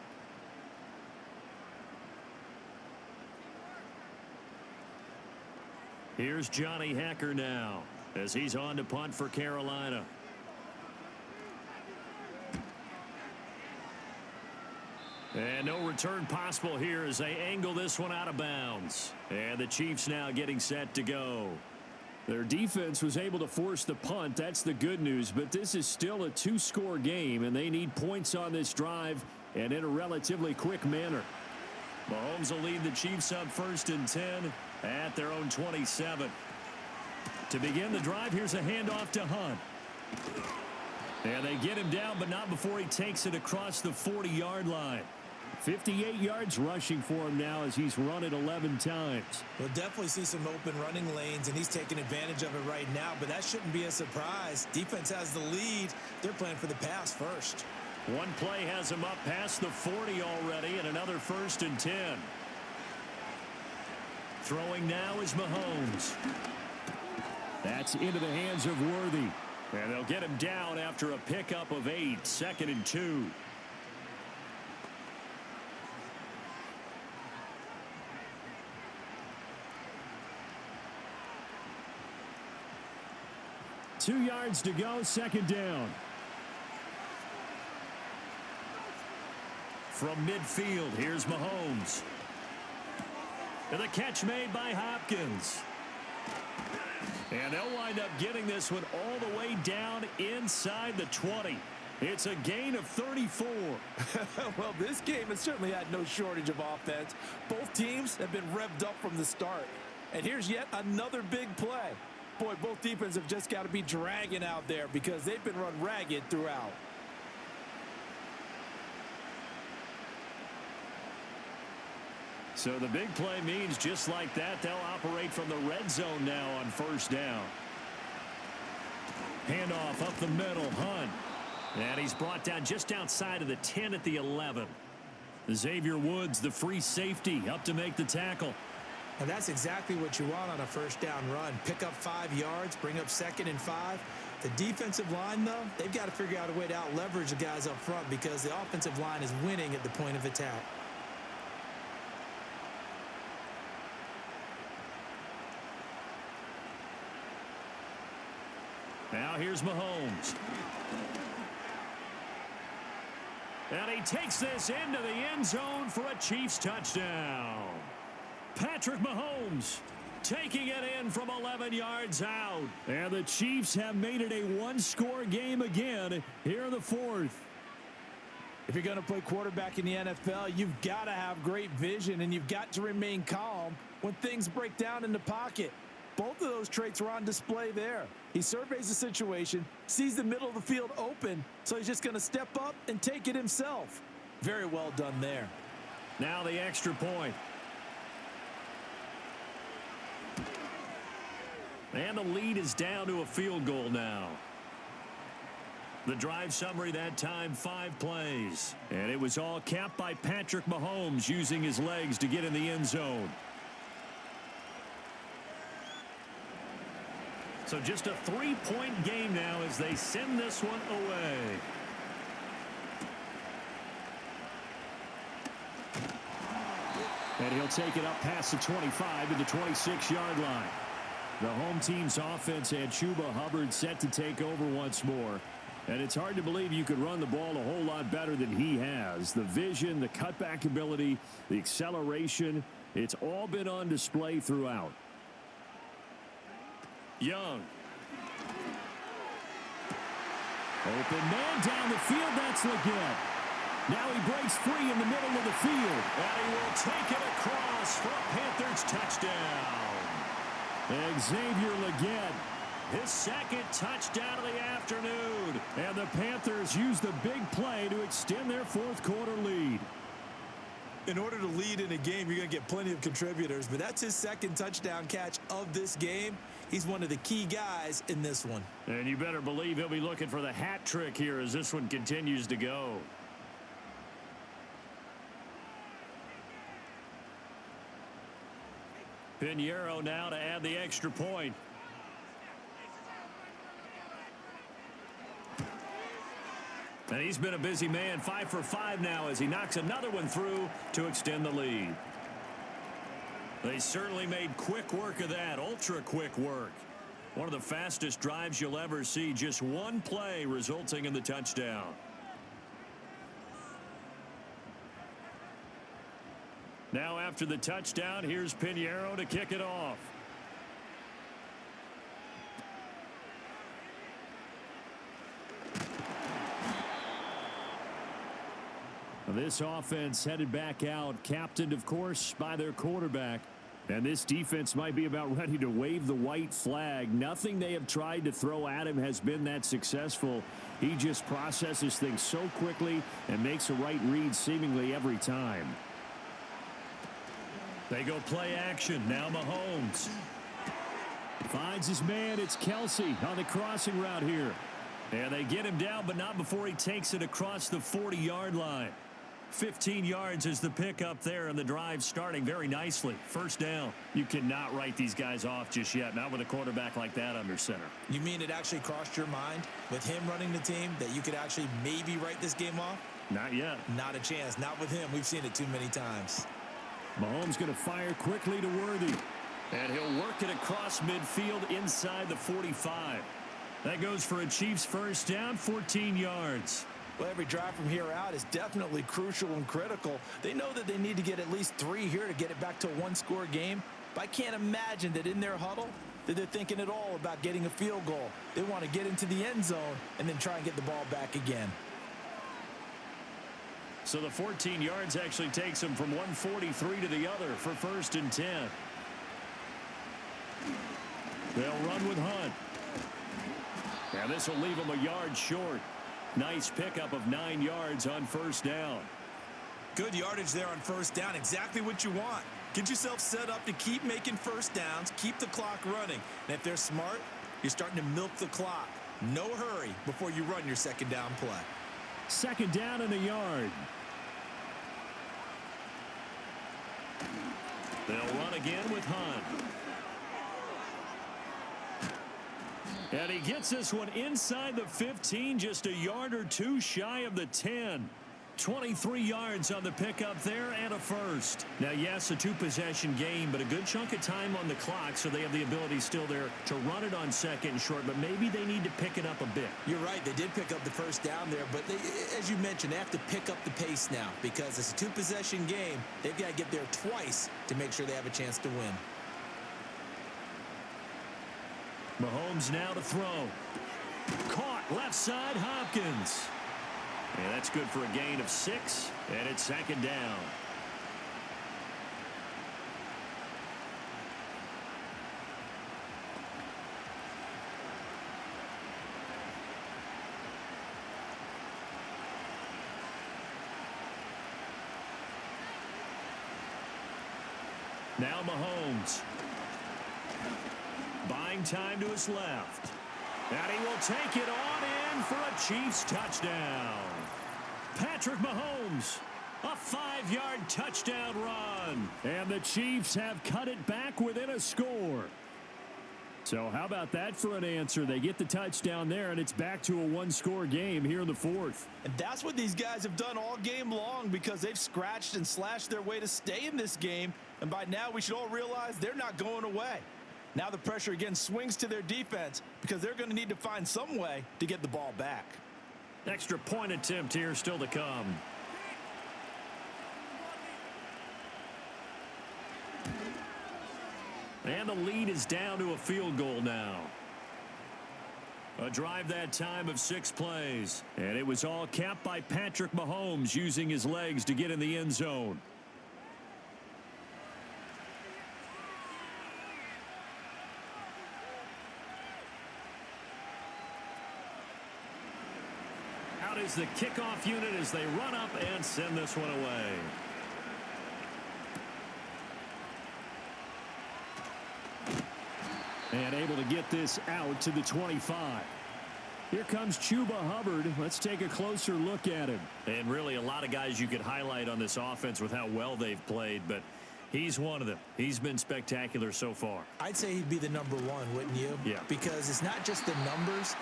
Speaker 2: Here's Johnny Hacker now as he's on to punt for Carolina. And no return possible here as they angle this one out of bounds. And the Chiefs now getting set to go.
Speaker 5: Their defense was able to force the punt. That's the good news. But this is still a 2-score game, and they need points on this drive and in a relatively quick manner.
Speaker 2: Mahomes will lead the Chiefs up 1st and 10 at their own 27. To begin the drive, here's a handoff to Hunt. And they get him down, but not before he takes it across the 40-yard line.
Speaker 5: 58 yards rushing for him now as he's run it 11 times.
Speaker 4: We'll definitely see some open running lanes, and he's taking advantage of it right now, but that shouldn't be a surprise. Defense has the lead. They're playing for the pass first.
Speaker 2: One play has him up past the 40 already, and another 1st and 10. Throwing now is Mahomes.
Speaker 5: That's into the hands of Worthy.
Speaker 2: And they'll get him down after a pickup of 8, 2nd and 2.
Speaker 5: Two yards to go, 2nd down.
Speaker 2: From midfield, here's Mahomes. And the catch made by Hopkins. And they'll wind up getting this one all the way down inside the 20. It's a gain of 34.
Speaker 4: Well, this game has certainly had no shortage of offense. Both teams have been revved up from the start. And here's yet another big play. Boy, both defenses have just got to be dragging out there because they've been run ragged throughout.
Speaker 2: So the big play means just like that, they'll operate from the red zone now on 1st down. Handoff up the middle, Hunt. And he's brought down just outside of the 10 at the 11. Xavier Woods, the free safety, up to make the tackle.
Speaker 4: And that's exactly what you want on a 1st down run. Pick up 5 yards, bring up 2nd and 5. The defensive line, though, they've got to figure out a way to out-leverage the guys up front because the offensive line is winning at the point of attack.
Speaker 2: Now here's Mahomes. And he takes this into the end zone for a Chiefs touchdown. Patrick Mahomes taking it in from 11 yards out.
Speaker 5: And the Chiefs have made it a one-score game again here in the 4th.
Speaker 4: If you're going to play quarterback in the NFL, you've got to have great vision, and you've got to remain calm when things break down in the pocket. Both of those traits were on display there. He surveys the situation, sees the middle of the field open, so he's just going to step up and take it himself. Very well done there.
Speaker 2: Now the extra point. And the lead is down to a field goal now. The drive summary that time, 5 plays. And it was all capped by Patrick Mahomes using his legs to get in the end zone. So just a 3-point game now as they send this one away.
Speaker 5: And he'll take it up past the 25 to the 26-yard line. The home team's offense had Chuba Hubbard set to take over once more. And it's hard to believe you could run the ball a whole lot better than he has. The vision, the cutback ability, the acceleration, it's all been on display throughout.
Speaker 2: Young.
Speaker 5: Open man down the field. That's Leggett. Now he breaks free in the middle of the field.
Speaker 2: And he will take it across for a Panthers touchdown.
Speaker 5: Xavier Leggett.
Speaker 2: His 2nd touchdown of the afternoon.
Speaker 5: And the Panthers use the big play to extend their 4th quarter lead.
Speaker 4: In order to lead in a game, you're going to get plenty of contributors, but that's his 2nd touchdown catch of this game. He's one of the key guys in this one.
Speaker 2: And you better believe he'll be looking for the hat trick here as this one continues to go. Pinheiro now to add the extra point. And he's been a busy man, 5 for 5 now as he knocks another one through to extend the lead. They certainly made quick work of that, ultra quick work. One of the fastest drives you'll ever see, just one play resulting in the touchdown. Now after the touchdown, here's Pinheiro to kick it off.
Speaker 5: This offense headed back out, captained, of course, by their quarterback. And this defense might be about ready to wave the white flag. Nothing they have tried to throw at him has been that successful. He just processes things so quickly and makes a right read seemingly every time.
Speaker 2: They go play action. Now Mahomes.
Speaker 5: Finds his man. It's Kelsey on the crossing route here.
Speaker 2: And they get him down, but not before he takes it across the 40-yard line. 15 yards is the pickup there, and the drive starting very nicely. First down. You cannot write these guys off just yet, not with a quarterback like that under center.
Speaker 4: You mean it actually crossed your mind with him running the team that you could actually maybe write this game off?
Speaker 2: Not yet.
Speaker 4: Not a chance. Not with him. We've seen it too many times.
Speaker 5: Mahomes going to fire quickly to Worthy.
Speaker 2: And he'll work it across midfield inside the 45. That goes for a Chiefs first down, 14 yards.
Speaker 4: Well, every drive from here out is definitely crucial and critical. They know that they need to get at least 3 here to get it back to a one-score game. But I can't imagine that in their huddle that they're thinking at all about getting a field goal. They want to get into the end zone and then try and get the ball back again.
Speaker 2: So the 14 yards actually takes them from 143 to the other for first and 10. They'll run with Hunt. And this will leave them a yard short. Nice pickup of 9 yards on first down.
Speaker 4: Good yardage there on first down. Exactly what you want. Get yourself set up to keep making first downs, keep the clock running. And if they're smart, you're starting to milk the clock. No hurry before you run your second down play.
Speaker 5: Second down and a yard.
Speaker 2: They'll run again with Hunt. And he gets this one inside the 15, just a yard or two shy of the 10. 23 yards on the pickup there and a first. Now, yes, a two-possession game, but a good chunk of time on the clock, so they have the ability still there to run it on second and short, but maybe they need to pick it up a bit.
Speaker 4: You're right. They did pick up the first down there, but they, as you mentioned, they have to pick up the pace now because it's a two-possession game. They've got to get there twice to make sure they have a chance to win.
Speaker 2: Mahomes now to throw. Caught left side, Hopkins. And that's good for a gain of 6, and it's second down. Now Mahomes. Buying time to his left. And he will take it on in for a Chiefs touchdown. Patrick Mahomes, a 5-yard touchdown run.
Speaker 5: And the Chiefs have cut it back within a score. So how about that for an answer? They get the touchdown there, and it's back to a one-score game here in the fourth.
Speaker 4: And that's what these guys have done all game long because they've scratched and slashed their way to stay in this game. And by now, we should all realize they're not going away. Now the pressure again swings to their defense because they're going to need to find some way to get the ball back.
Speaker 2: Extra point attempt here still to come. And the lead is down to a field goal now. A drive that time of 6 plays. And it was all capped by Patrick Mahomes using his legs to get in the end zone. Out is the kickoff unit as they run up and send this one away.
Speaker 5: And able to get this out to the 25. Here comes Chuba Hubbard. Let's take a closer look at him.
Speaker 2: And really a lot of guys you could highlight on this offense with how well they've played, but he's one of them. He's been spectacular so far.
Speaker 4: I'd say he'd be the number one, wouldn't you?
Speaker 2: Yeah.
Speaker 4: Because it's not just the numbers.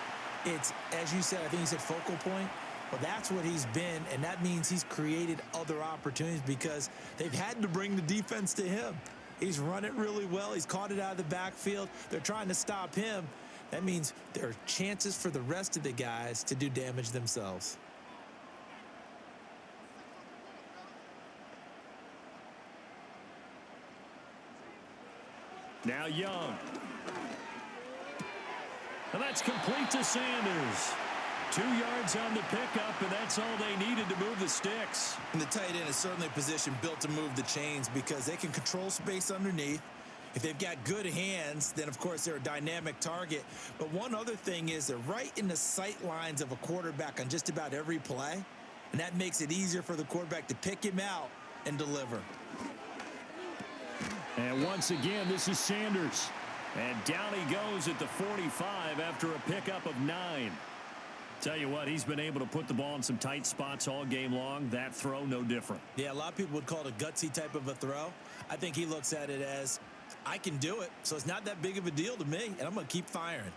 Speaker 4: It's, as you said, I think you said focal point. Well, that's what he's been, and that means he's created other opportunities because they've had to bring the defense to him. He's run it really well. He's caught it out of the backfield. They're trying to stop him. That means there are chances for the rest of the guys to do damage themselves.
Speaker 2: Now Young. And that's complete to Sanders. 2 yards on the pickup, and that's all they needed to move the sticks.
Speaker 4: And the tight end is certainly a position built to move the chains because they can control space underneath. If they've got good hands, then, of course, they're a dynamic target. But one other thing is they're right in the sight lines of a quarterback on just about every play, and that makes it easier for the quarterback to pick him out and deliver.
Speaker 5: And once again, this is Sanders.
Speaker 2: And down he goes at the 45 after a pickup of 9.
Speaker 5: Tell you what, he's been able to put the ball in some tight spots all game long. That throw, no different.
Speaker 4: Yeah, a lot of people would call it a gutsy type of a throw. I think he looks at it as, I can do it, so it's not that big of a deal to me, and I'm going to keep firing.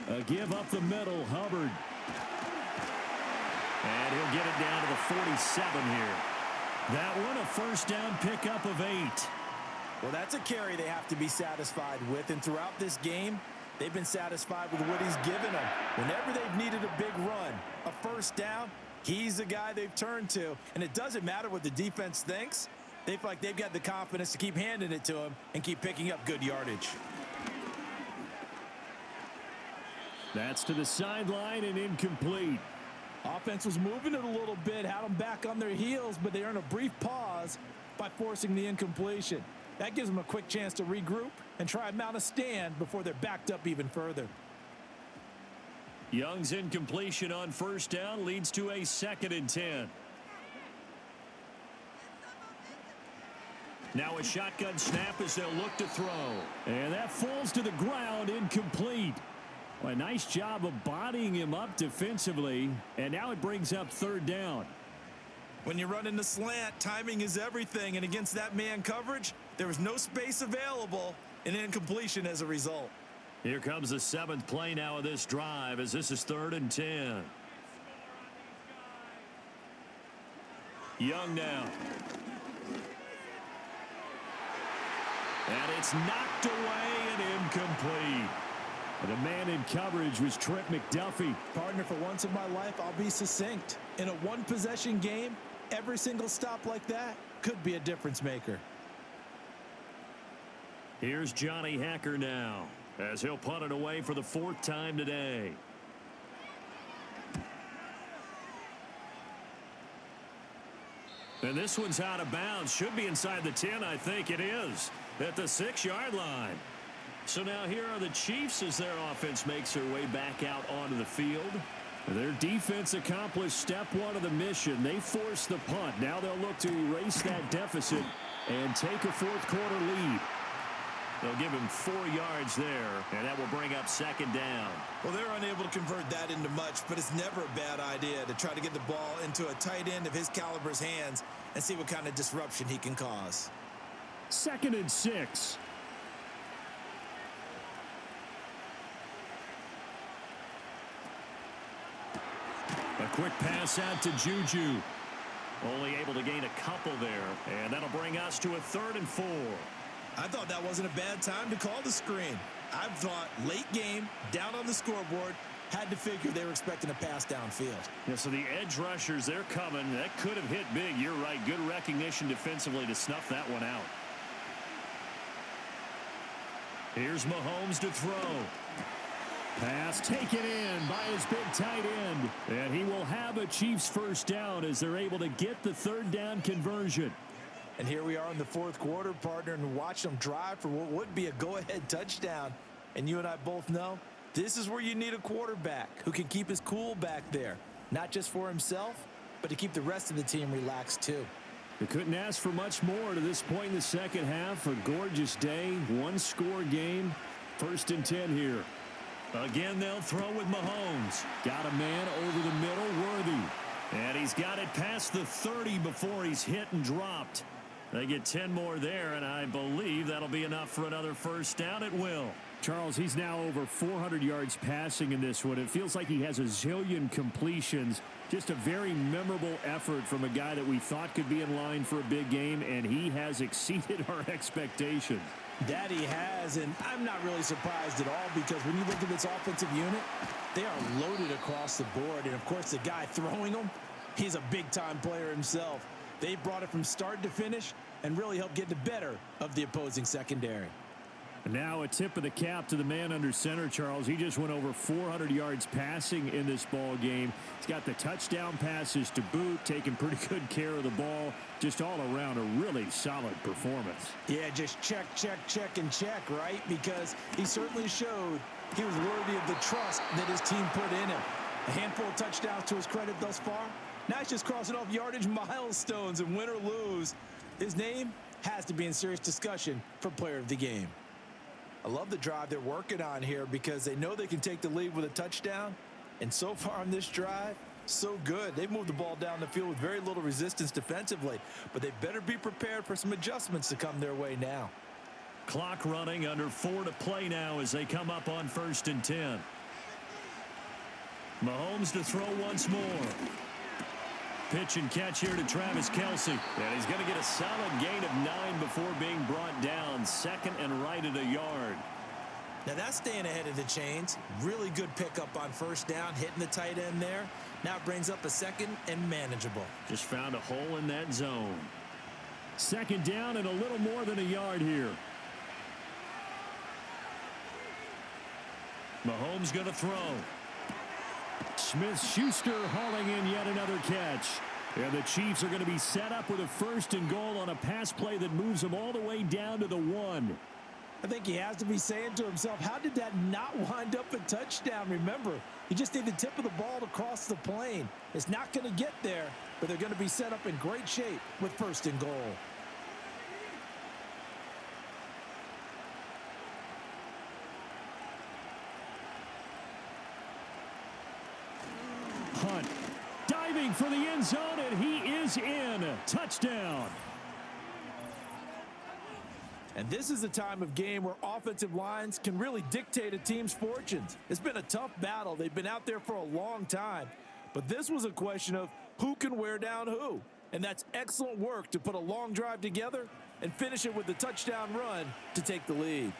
Speaker 5: A give up the middle, Hubbard. And he'll get it down to the 47 here. That one, a first down pickup of 8.
Speaker 4: Well, that's a carry they have to be satisfied with, and throughout this game, they've been satisfied with what he's given them. Whenever they've needed a big run, a first down, he's the guy they've turned to, and it doesn't matter what the defense thinks. They feel like they've got the confidence to keep handing it to him and keep picking up good yardage.
Speaker 5: That's to the sideline and incomplete.
Speaker 4: Offense was moving it a little bit, had them back on their heels, but they earned a brief pause by forcing the incompletion. That gives them a quick chance to regroup and try and mount a stand before they're backed up even further.
Speaker 5: Young's incompletion on first down leads to a 2nd and 10. Now a shotgun snap as they'll look to throw. And that falls to the ground, incomplete. Well, a nice job of bodying him up defensively, and now it brings up 3rd down.
Speaker 4: When you're running the slant, timing is everything, and against that man coverage, there was no space available, and incompletion as a result.
Speaker 5: Here comes the 7th play now of this drive as this is 3rd and 10. Young now. And it's knocked away and incomplete. The man in coverage was Trent McDuffie.
Speaker 4: Partner, for once in my life, I'll be succinct. In a one-possession game, every single stop like that could be a difference maker.
Speaker 5: Here's Johnny Hacker now as he'll punt it away for the 4th time today. And this one's out of bounds. Should be inside the 10, I think it is. At the 6-yard line. So now here are the Chiefs as their offense makes their way back out onto the field. Their defense accomplished step 1 of the mission. They forced the punt. Now they'll look to erase that deficit and take a 4th quarter lead. They'll give him 4 yards there, and that will bring up 2nd down.
Speaker 4: Well, they're unable to convert that into much, but it's never a bad idea to try to get the ball into a tight end of his caliber's hands and see what kind of disruption he can cause.
Speaker 5: 2nd and 6. A quick pass out to Juju. Only able to gain a couple there, and that'll bring us to a 3rd and 4.
Speaker 4: I thought that wasn't a bad time to call the screen. I thought late game, down on the scoreboard, had to figure they were expecting a pass downfield.
Speaker 5: Yeah, so the edge rushers, they're coming. That could have hit big. You're right. Good recognition defensively to snuff that one out. Here's Mahomes to throw. Pass taken in by his big tight end. And he will have a Chiefs first down as they're able to get the 3rd down conversion.
Speaker 4: And here we are in the 4th quarter, partner, and watch them drive for what would be a go-ahead touchdown. And you and I both know this is where you need a quarterback who can keep his cool back there. Not just for himself, but to keep the rest of the team relaxed too.
Speaker 5: They couldn't ask for much more to this point in the second half. A gorgeous day, 1-score game. 1st and 10 here. Again, they'll throw with Mahomes. Got a man over the middle, Worthy. And he's got it past the 30 before he's hit and dropped. They get 10 more there, and I believe that'll be enough for another first down. It will. Charles, he's now over 400 yards passing in this one. It feels like he has a zillion completions. Just a very memorable effort from a guy that we thought could be in line for a big game, and he has exceeded our expectations.
Speaker 4: That he has, and I'm not really surprised at all because when you look at this offensive unit, they are loaded across the board. And, of course, the guy throwing them, he's a big-time player himself. They brought it from start to finish and really helped get the better of the opposing secondary.
Speaker 5: And now a tip of the cap to the man under center, Charles. He just went over 400 yards passing in this ball game. He's got the touchdown passes to boot, taking pretty good care of the ball. Just all around a really solid performance.
Speaker 4: Yeah, just check, and check, right? Because he certainly showed he was worthy of the trust that his team put in him. A handful of touchdowns to his credit thus far. Now he's just crossing off yardage milestones, and win or lose, his name has to be in serious discussion for player of the game. I love the drive they're working on here because they know they can take the lead with a touchdown. And so far on this drive, so good. They've moved the ball down the field with very little resistance defensively, but they better be prepared for some adjustments to come their way now.
Speaker 2: Clock running, under 4 to play now as they come up on 1st and 10. Mahomes to throw once more. Pitch and catch here to Travis Kelce. And he's going to get a solid gain of 9 before being brought down. 2nd and right at a yard.
Speaker 4: Now that's staying ahead of the chains. Really good pickup on 1st down, hitting the tight end there. Now it brings up a 2nd and manageable.
Speaker 2: Just found a hole in that zone.
Speaker 5: 2nd down and a little more than a yard here.
Speaker 2: Mahomes going to throw.
Speaker 5: Smith-Schuster hauling in yet another catch. And the Chiefs are going to be set up with a 1st and goal on a pass play that moves them all the way down to the 1.
Speaker 4: I think he has to be saying to himself, how did that not wind up a touchdown? Remember, he just need the tip of the ball to cross the plane. It's not going to get there, but they're going to be set up in great shape with 1st and goal.
Speaker 5: Hunt diving for the end zone, and he is in. Touchdown.
Speaker 4: And this is a time of game where offensive lines can really dictate a team's fortunes. It's been a tough battle. They've been out there for a long time. But this was a question of who can wear down who. And that's excellent work to put a long drive together and finish it with the touchdown run to take the lead.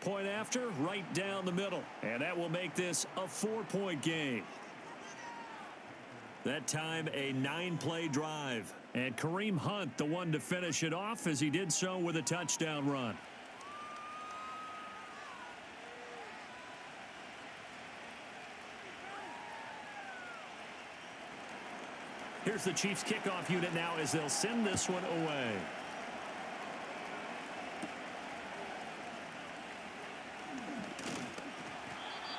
Speaker 2: Point after, right down the middle. And that will make this a 4-point game. That time, a 9-play drive. And Kareem Hunt, the one to finish it off, as he did so with a touchdown run. Here's the Chiefs kickoff unit now as they'll send this one away.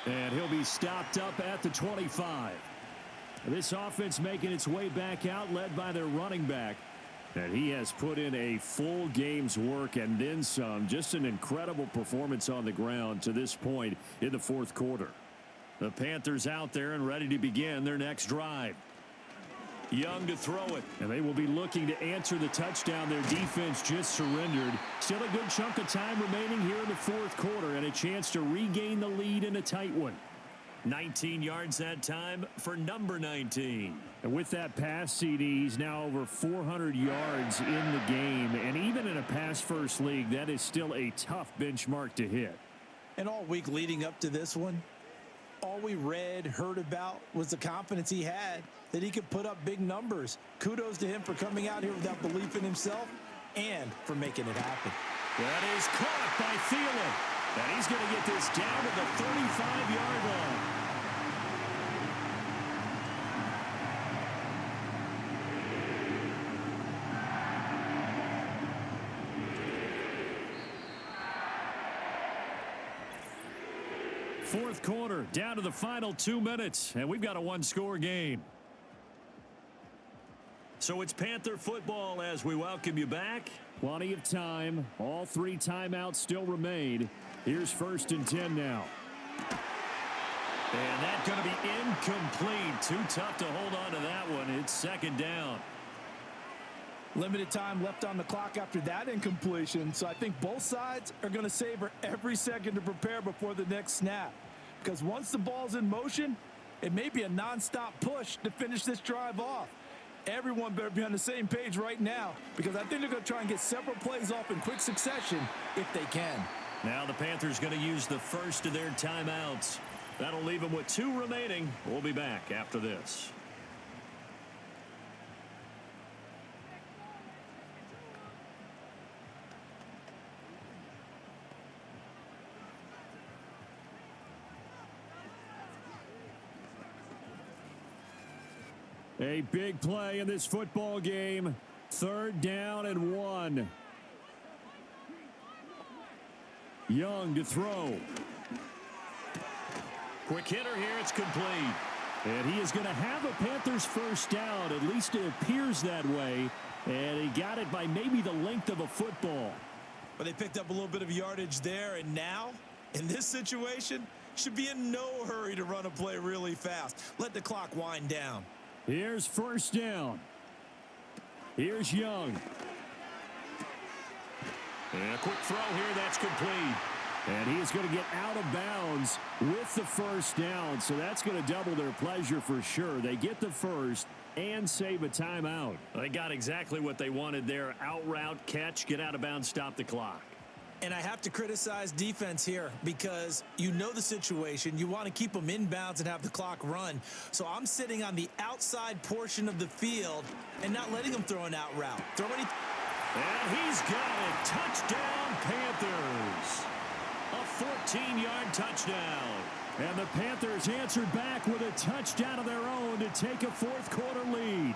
Speaker 5: And he'll be stopped up at the 25. This offense making its way back out, led by their running back. And he has put in a full game's work and then some. Just an incredible performance on the ground to this point in the 4th quarter. The Panthers out there and ready to begin their next drive. Young to throw it. And they will be looking to answer the touchdown their defense just surrendered. Still a good chunk of time remaining here in the 4th quarter and a chance to regain the lead in a tight one.
Speaker 2: 19 yards that time for number 19.
Speaker 5: And with that pass, CD, he's now over 400 yards in the game. And even in a pass-first league, that is still a tough benchmark to hit.
Speaker 4: And all week leading up to this one, all we read, heard about was the confidence he had that he could put up big numbers. Kudos to him for coming out here without belief in himself and for making it happen.
Speaker 2: That is caught by Thielen. And he's going to get this down to the 35-yard line.
Speaker 5: Fourth quarter, down to the final 2 minutes, and we've got a one-score game.
Speaker 2: So it's Panther football as we welcome you back.
Speaker 5: Plenty of time. All 3 timeouts still remain. Here's 1st and 10 now.
Speaker 2: And that's going to be incomplete. Too tough to hold on to that one. It's 2nd down.
Speaker 4: Limited time left on the clock after that incompletion, so I think both sides are going to savor every second to prepare before the next snap. Because once the ball's in motion, it may be a nonstop push to finish this drive off. Everyone better be on the same page right now, because I think they're going to try and get several plays off in quick succession if they can.
Speaker 2: Now the Panthers going to use the first of their timeouts. That'll leave them with 2 remaining. We'll be back after this.
Speaker 5: A big play in this football game. 3rd down and 1. Young to throw.
Speaker 2: Quick hitter here. It's complete.
Speaker 5: And he is going to have a Panthers first down. At least it appears that way. And he got it by maybe the length of a football.
Speaker 4: But they picked up a little bit of yardage there, and now, in this situation, should be in no hurry to run a play really fast. Let the clock wind down.
Speaker 5: Here's first down. Here's Young. And a quick throw here, that's complete. And he is going to get out of bounds with the first down, so that's going to double their pleasure for sure. They get the first and save a timeout. They got exactly what they wanted there. Out route, catch, get out of bounds, stop the clock.
Speaker 4: And I have to criticize defense here because you know the situation. You want to keep them in bounds and have the clock run. So I'm sitting on the outside portion of the field and not letting them throw an out route.
Speaker 5: And he's got it. Touchdown, Panthers. A 14-yard touchdown. And the Panthers answered back with a touchdown of their own to take a fourth-quarter lead.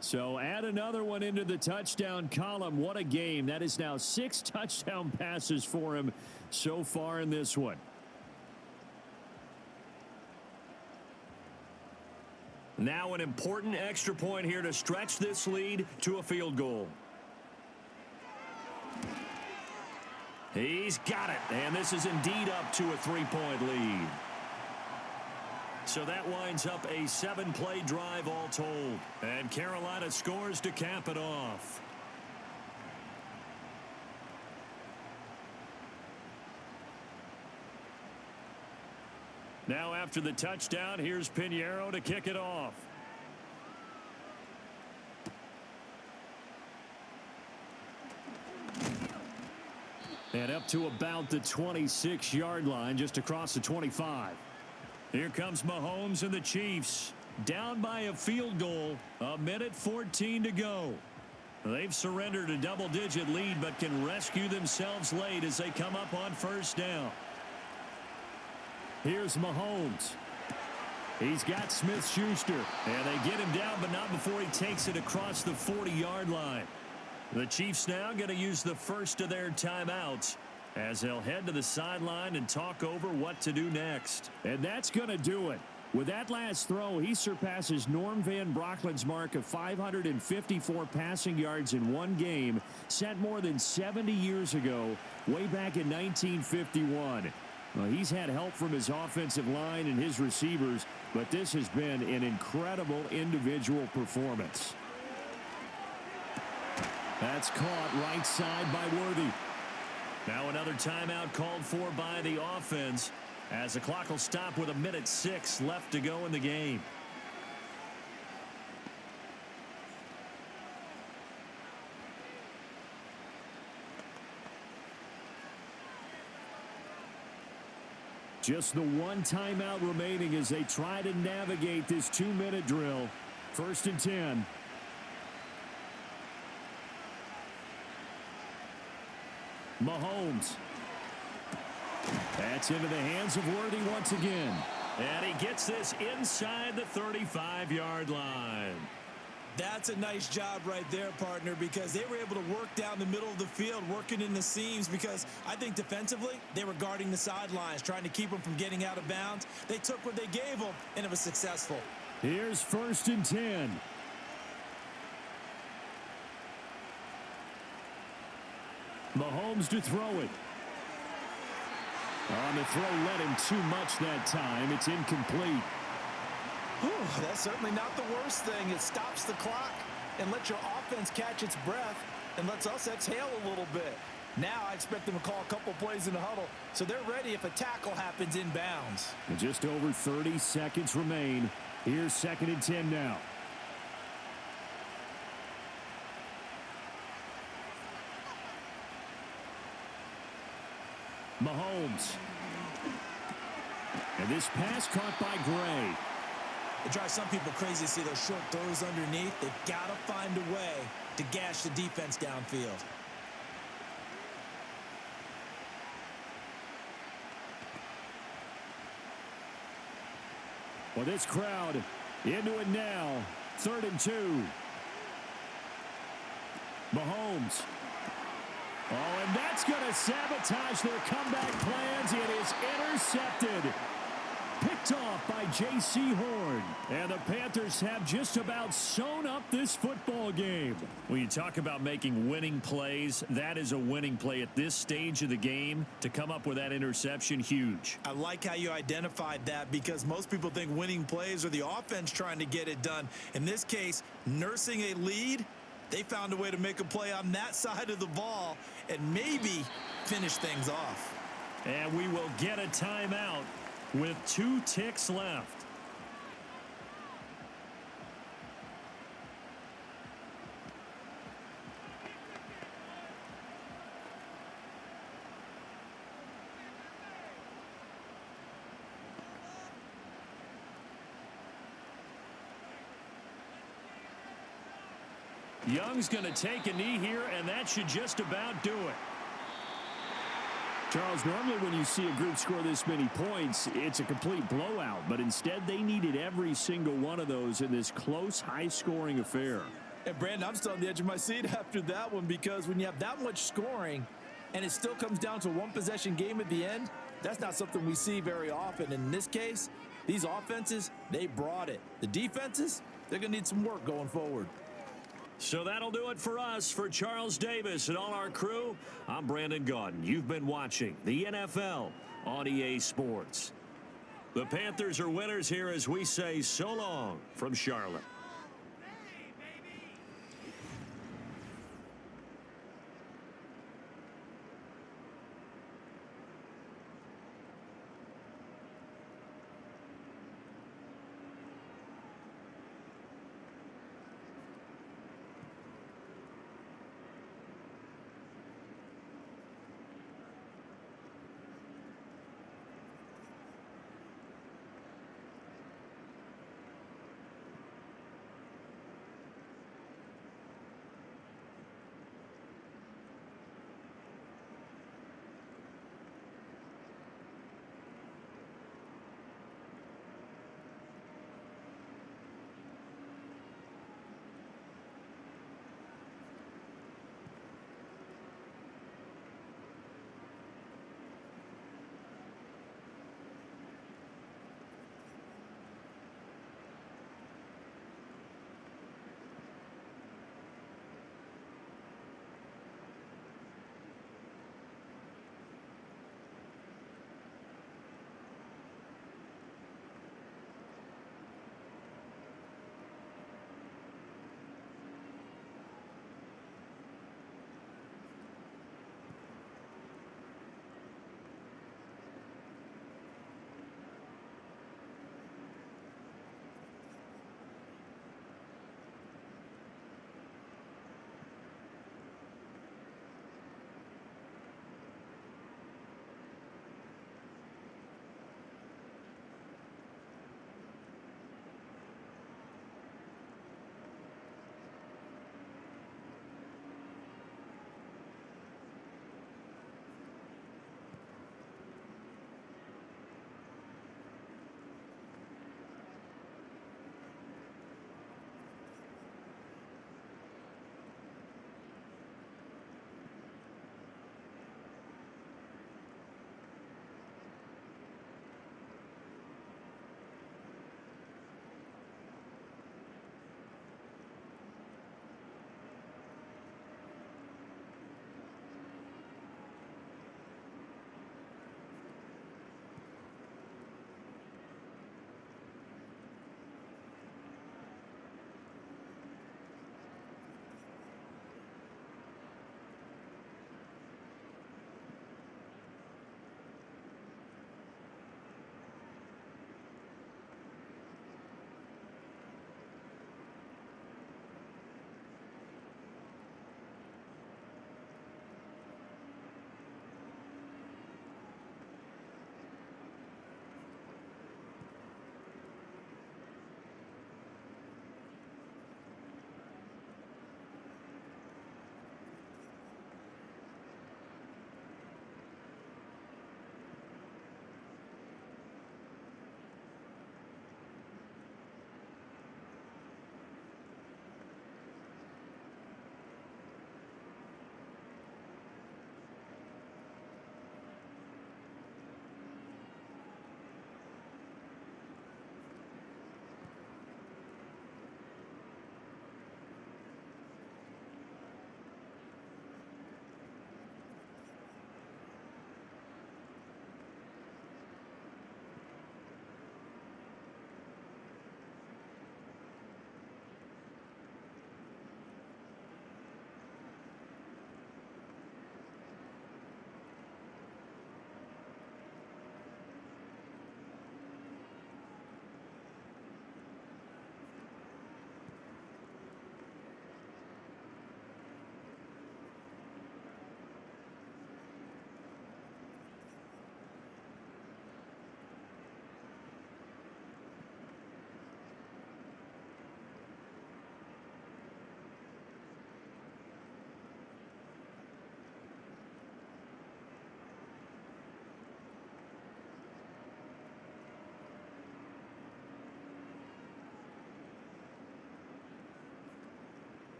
Speaker 5: So add another one into the touchdown column. What a game. That is now 6 touchdown passes for him so far in this one. Now an important extra point here to stretch this lead to a field goal. He's got it. And this is indeed up to a 3-point lead. So that winds up a 7-play drive all told. And Carolina scores to cap it off. Now after the touchdown, here's Pinheiro to kick it off. And up to about the 26-yard line, just across the 25. Here comes Mahomes and the Chiefs. Down by a field goal. 1:14 to go. They've surrendered a double-digit lead, but can rescue themselves late as they come up on first down. Here's Mahomes. He's got Smith-Schuster. And they get him down, but not before he takes it across the 40-yard line. The Chiefs now going to use the first of their timeouts as they'll head to the sideline and talk over what to do next. And that's going to do it. With that last throw, he surpasses Norm Van Brocklin's mark of 554 passing yards in one game, set more than 70 years ago, way back in 1951. Well, he's had help from his offensive line and his receivers, but this has been an incredible individual performance. That's caught right side by Worthy. Now another timeout called for by the offense as the clock will stop with 1:06 left to go in the game. Just the one timeout remaining as they try to navigate this 2-minute drill. 1st and 10. Mahomes. That's into the hands of Worthy once again. And he gets this inside the 35-yard line.
Speaker 4: That's a nice job right there, partner, because they were able to work down the middle of the field, working in the seams, because I think defensively they were guarding the sidelines, trying to keep them from getting out of bounds. They took what they gave them, and it was successful.
Speaker 5: Here's 1st and 10. Mahomes to throw it. On the throw, let him too much that time. It's incomplete.
Speaker 3: Whew, that's certainly not the worst thing. It stops the clock and lets your offense catch its breath and lets us exhale a little bit. Now I expect them to call a couple plays in the huddle so they're ready if a tackle happens inbounds.
Speaker 5: And just over 30 seconds remain. Here's 2nd and 10 now. Mahomes. And this pass caught by Gray.
Speaker 4: It drives some people crazy to see those short throws underneath. They've got to find a way to gash the defense downfield.
Speaker 5: Well, this crowd into it now. 3rd and 2. Mahomes. Oh, and that's going to sabotage their comeback plans. It is intercepted. Picked off by J.C. Horn. And the Panthers have just about sewn up this football game. When you talk about making winning plays, that is a winning play at this stage of the game. To come up with that interception, huge.
Speaker 4: I like how you identified that, because most people think winning plays are the offense trying to get it done. In this case, nursing a lead, they found a way to make a play on that side of the ball and maybe finish things off.
Speaker 5: And we will get a timeout with 2 ticks left. Young's going to take a knee here, and that should just about do it. Charles, normally when you see a group score this many points, it's a complete blowout. But instead, they needed every single one of those in this close, high-scoring affair.
Speaker 4: And, Brandon, I'm still on the edge of my seat after that one, because when you have that much scoring and it still comes down to a one-possession game at the end, that's not something we see very often. And in this case, these offenses, they brought it. The defenses, they're going to need some work going forward.
Speaker 5: So that'll do it for us. For Charles Davis and all our crew, I'm Brandon Gaudin. You've been watching the NFL on EA Sports. The Panthers are winners here as we say so long from Charlotte.